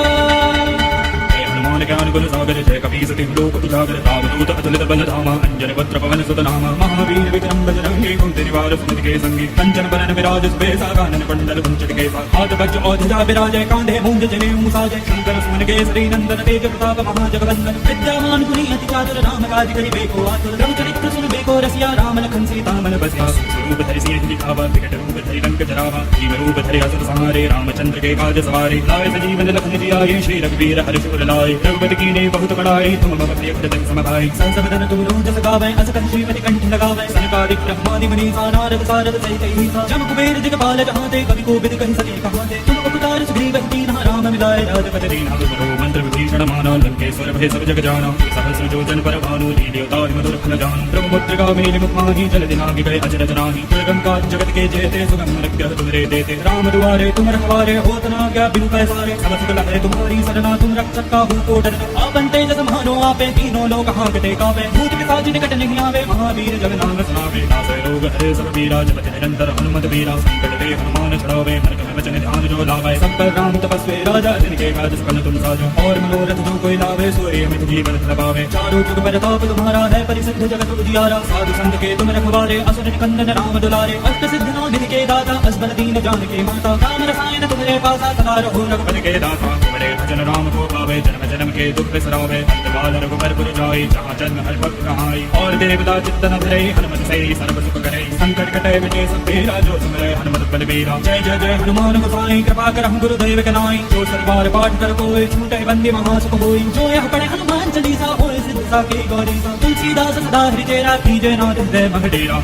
ज्ञान गुण सागर जय कपीस तिहु लोक उजागर। रामदूत अतुलित बल धामा अंजन वज्र पवन सुत नामा। महावीर विक्रम बजरंगी कुंती निवार सुमति के संगी। कंचन बरन विराज सुबेसा कानन कुंडल कुंचित केसा। हाथ वज्र औषधा विराजय कांधे मूंज जनेऊ साजय। शंकर सुमन केसरी नंदन तेज प्रताप महाजगवंदन। विद्यावान गुणी अति चातुर राम काज करिबेको आतुर। रघुचरित्र सुनबेको रसिया राम लखन सीता मन बसिया। स्वरूप धरि सिंह दिखावा विकट रूप धरि लंक जरावा। जीव रूप धरि असुर संहारे रामचंद्र के काज सवारे। लाए सजीवन लखन जियाए श्री रघुवीर हर्ष उर लाए। रघुपति कीन्हे बहुत बड़ाई तुम मम प्रिय भजन समभाई। संसबदन तुम रोज सगावै अस कहि श्रीमति कंठ लगावै। सनकादिक ब्रह्मादि मुनीसा नारद सारद सहित अहिसा। जम कुबेर दिगपाल जहाते कवि कोविद कहि सके कहाते। तुम उपकार सुग्रीव कीन्हा राम मिलाए राजपद दीन्हा। तुमरो मंत्र विभीषण माना लंकेश्वर भय सब जग जाना। सहस्र योजन पर भानु लील्योतारि मधुर फल जानु। ब्रह्मपुत्र मेलि मुख माहि जल दिनाहि गए अचरज नाही। दुर्गम काज जगत के जेते सुगम अनुग्रह तुमरे देते। राम दुआरे तुम रखवारे होत न आज्ञा बिनु पैसारे। सब सुख लहै तुम्हारी सरना तुम रक्षक काहू को डर। आपन तेज समानो आपे तीनों लोक हांकते कांपे। भूत पिशाच निकट नहीं आवे महावीर जग नाम सुनावे। नासै रोग हरे सब पीरा जपति निरंतर हनुमत वीरा। संकट ते हनुमान छुड़ावे मन क्रम वचन ध्यान जो लावे। सब पर राम तपस्वी राजा जिनके काज सकल तुम साजो। और मनोरथ जो कोई लावे सोए अमित जीवन प्रभावे। चारों जुग पर ताप तुम्हारा है परिसिद्ध जगत उजियारा। साधु संत के तुम रखवारे असुर निकंदन राम दुलारे। अष्ट सिद्ध नौ दिन के दाता असबर दीन जानकी माता। राम रसायन तुम्हारे पासा सदा रहो रघुपति के दासा। तुम्हारे भजन राम को पावे जन्म जन्म के दुख बिसरावे। अंतकाल रघुबर पुर जाई जहाँ जन्म हरि भक्त कहाई। और देवता चित्त न धरे हनुमत से सर्व सुख करे। संकट कटे विजय सब तेरा जो सुमरे हनुमत बलबीरा। जय जय जय हनुमान गोसाई कृपा करहु गुरुदेव के नाई। जो सरबार पाठ कर कोई छूटे बंदी महासुख होई। जो यह पढ़े हनुमान चालीसा होए सिद्ध साकी गौरीसा। तुलसीदास सदा हरिचेरा कीजे नाथ हृदय मह डेरा।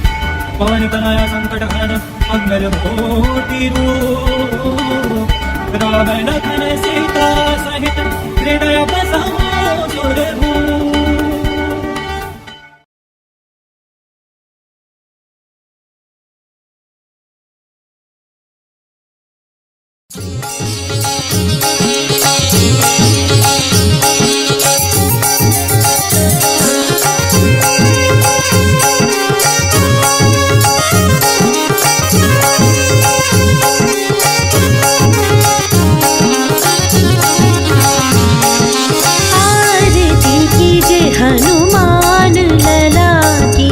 पवन तनया संकट हरण मंगल मूर्ति रूप। राम लखन सीता सहित हृदय बसाओ सुरभूप। हनुमान लला की,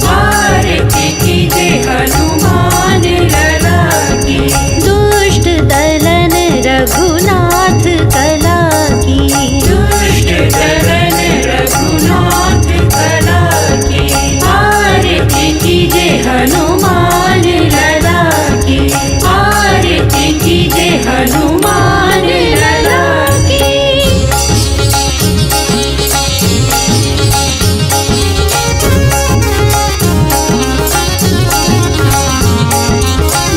आरती कीजे हनुमान लला की, दुष्ट दलन रघुनाथ कला की, दुष्ट दलन रघुनाथ कला की, आरती कीजे हनुमान लला की, आरती कीजे हनुमान लला की।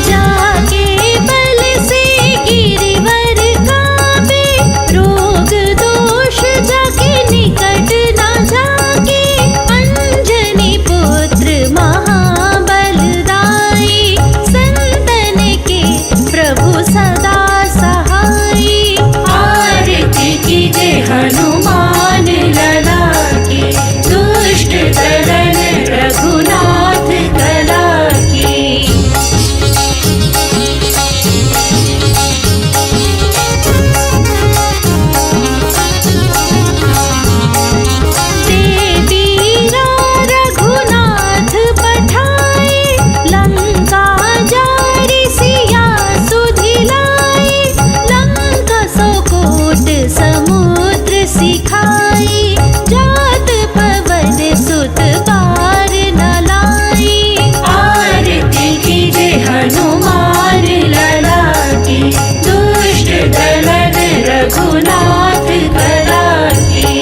जाके बल से गिरिवर काबे, रोग दोष जाके निकट ना जाके, अंजनी पुत्र महाबलदाई, संतन के प्रभु सदा सहाई। आरती कीजे हनुमान लला की, दुष्ट दलन रघुनाथ कला की। देवीरा रघुनाथ पठाए, लंका जारि सिया सुधिलाए, लंका सोकोट समुद्र सिखाई, जात पवन सुत पार न लाई। आरती कीजे हनुमान लला की, दुष्ट दलन रघुनाथ कला की।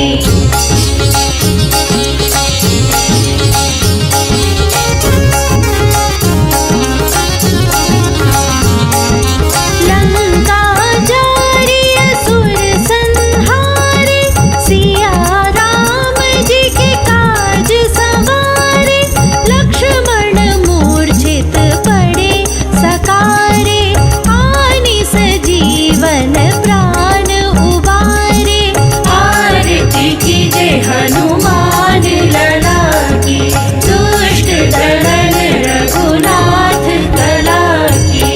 लंका जारि असुर संहारे, सिया राम जी के काज सवारे, लक्ष्मण मूर्छित पड़े सकारे, आनि सजीवन प्राण उबारे। आरती कीजे हनुमान लला की, दुष्ट दलन रघुनाथ कला की।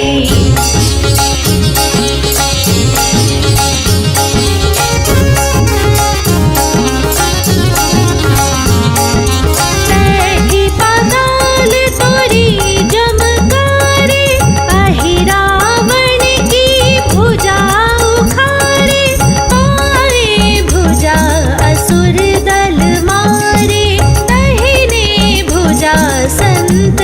बैठी पाताल तोरी जमकारे, अहिरावण की भुजा उखारे, आए भुजा असुर दल मारे, दाहिने भुजा संत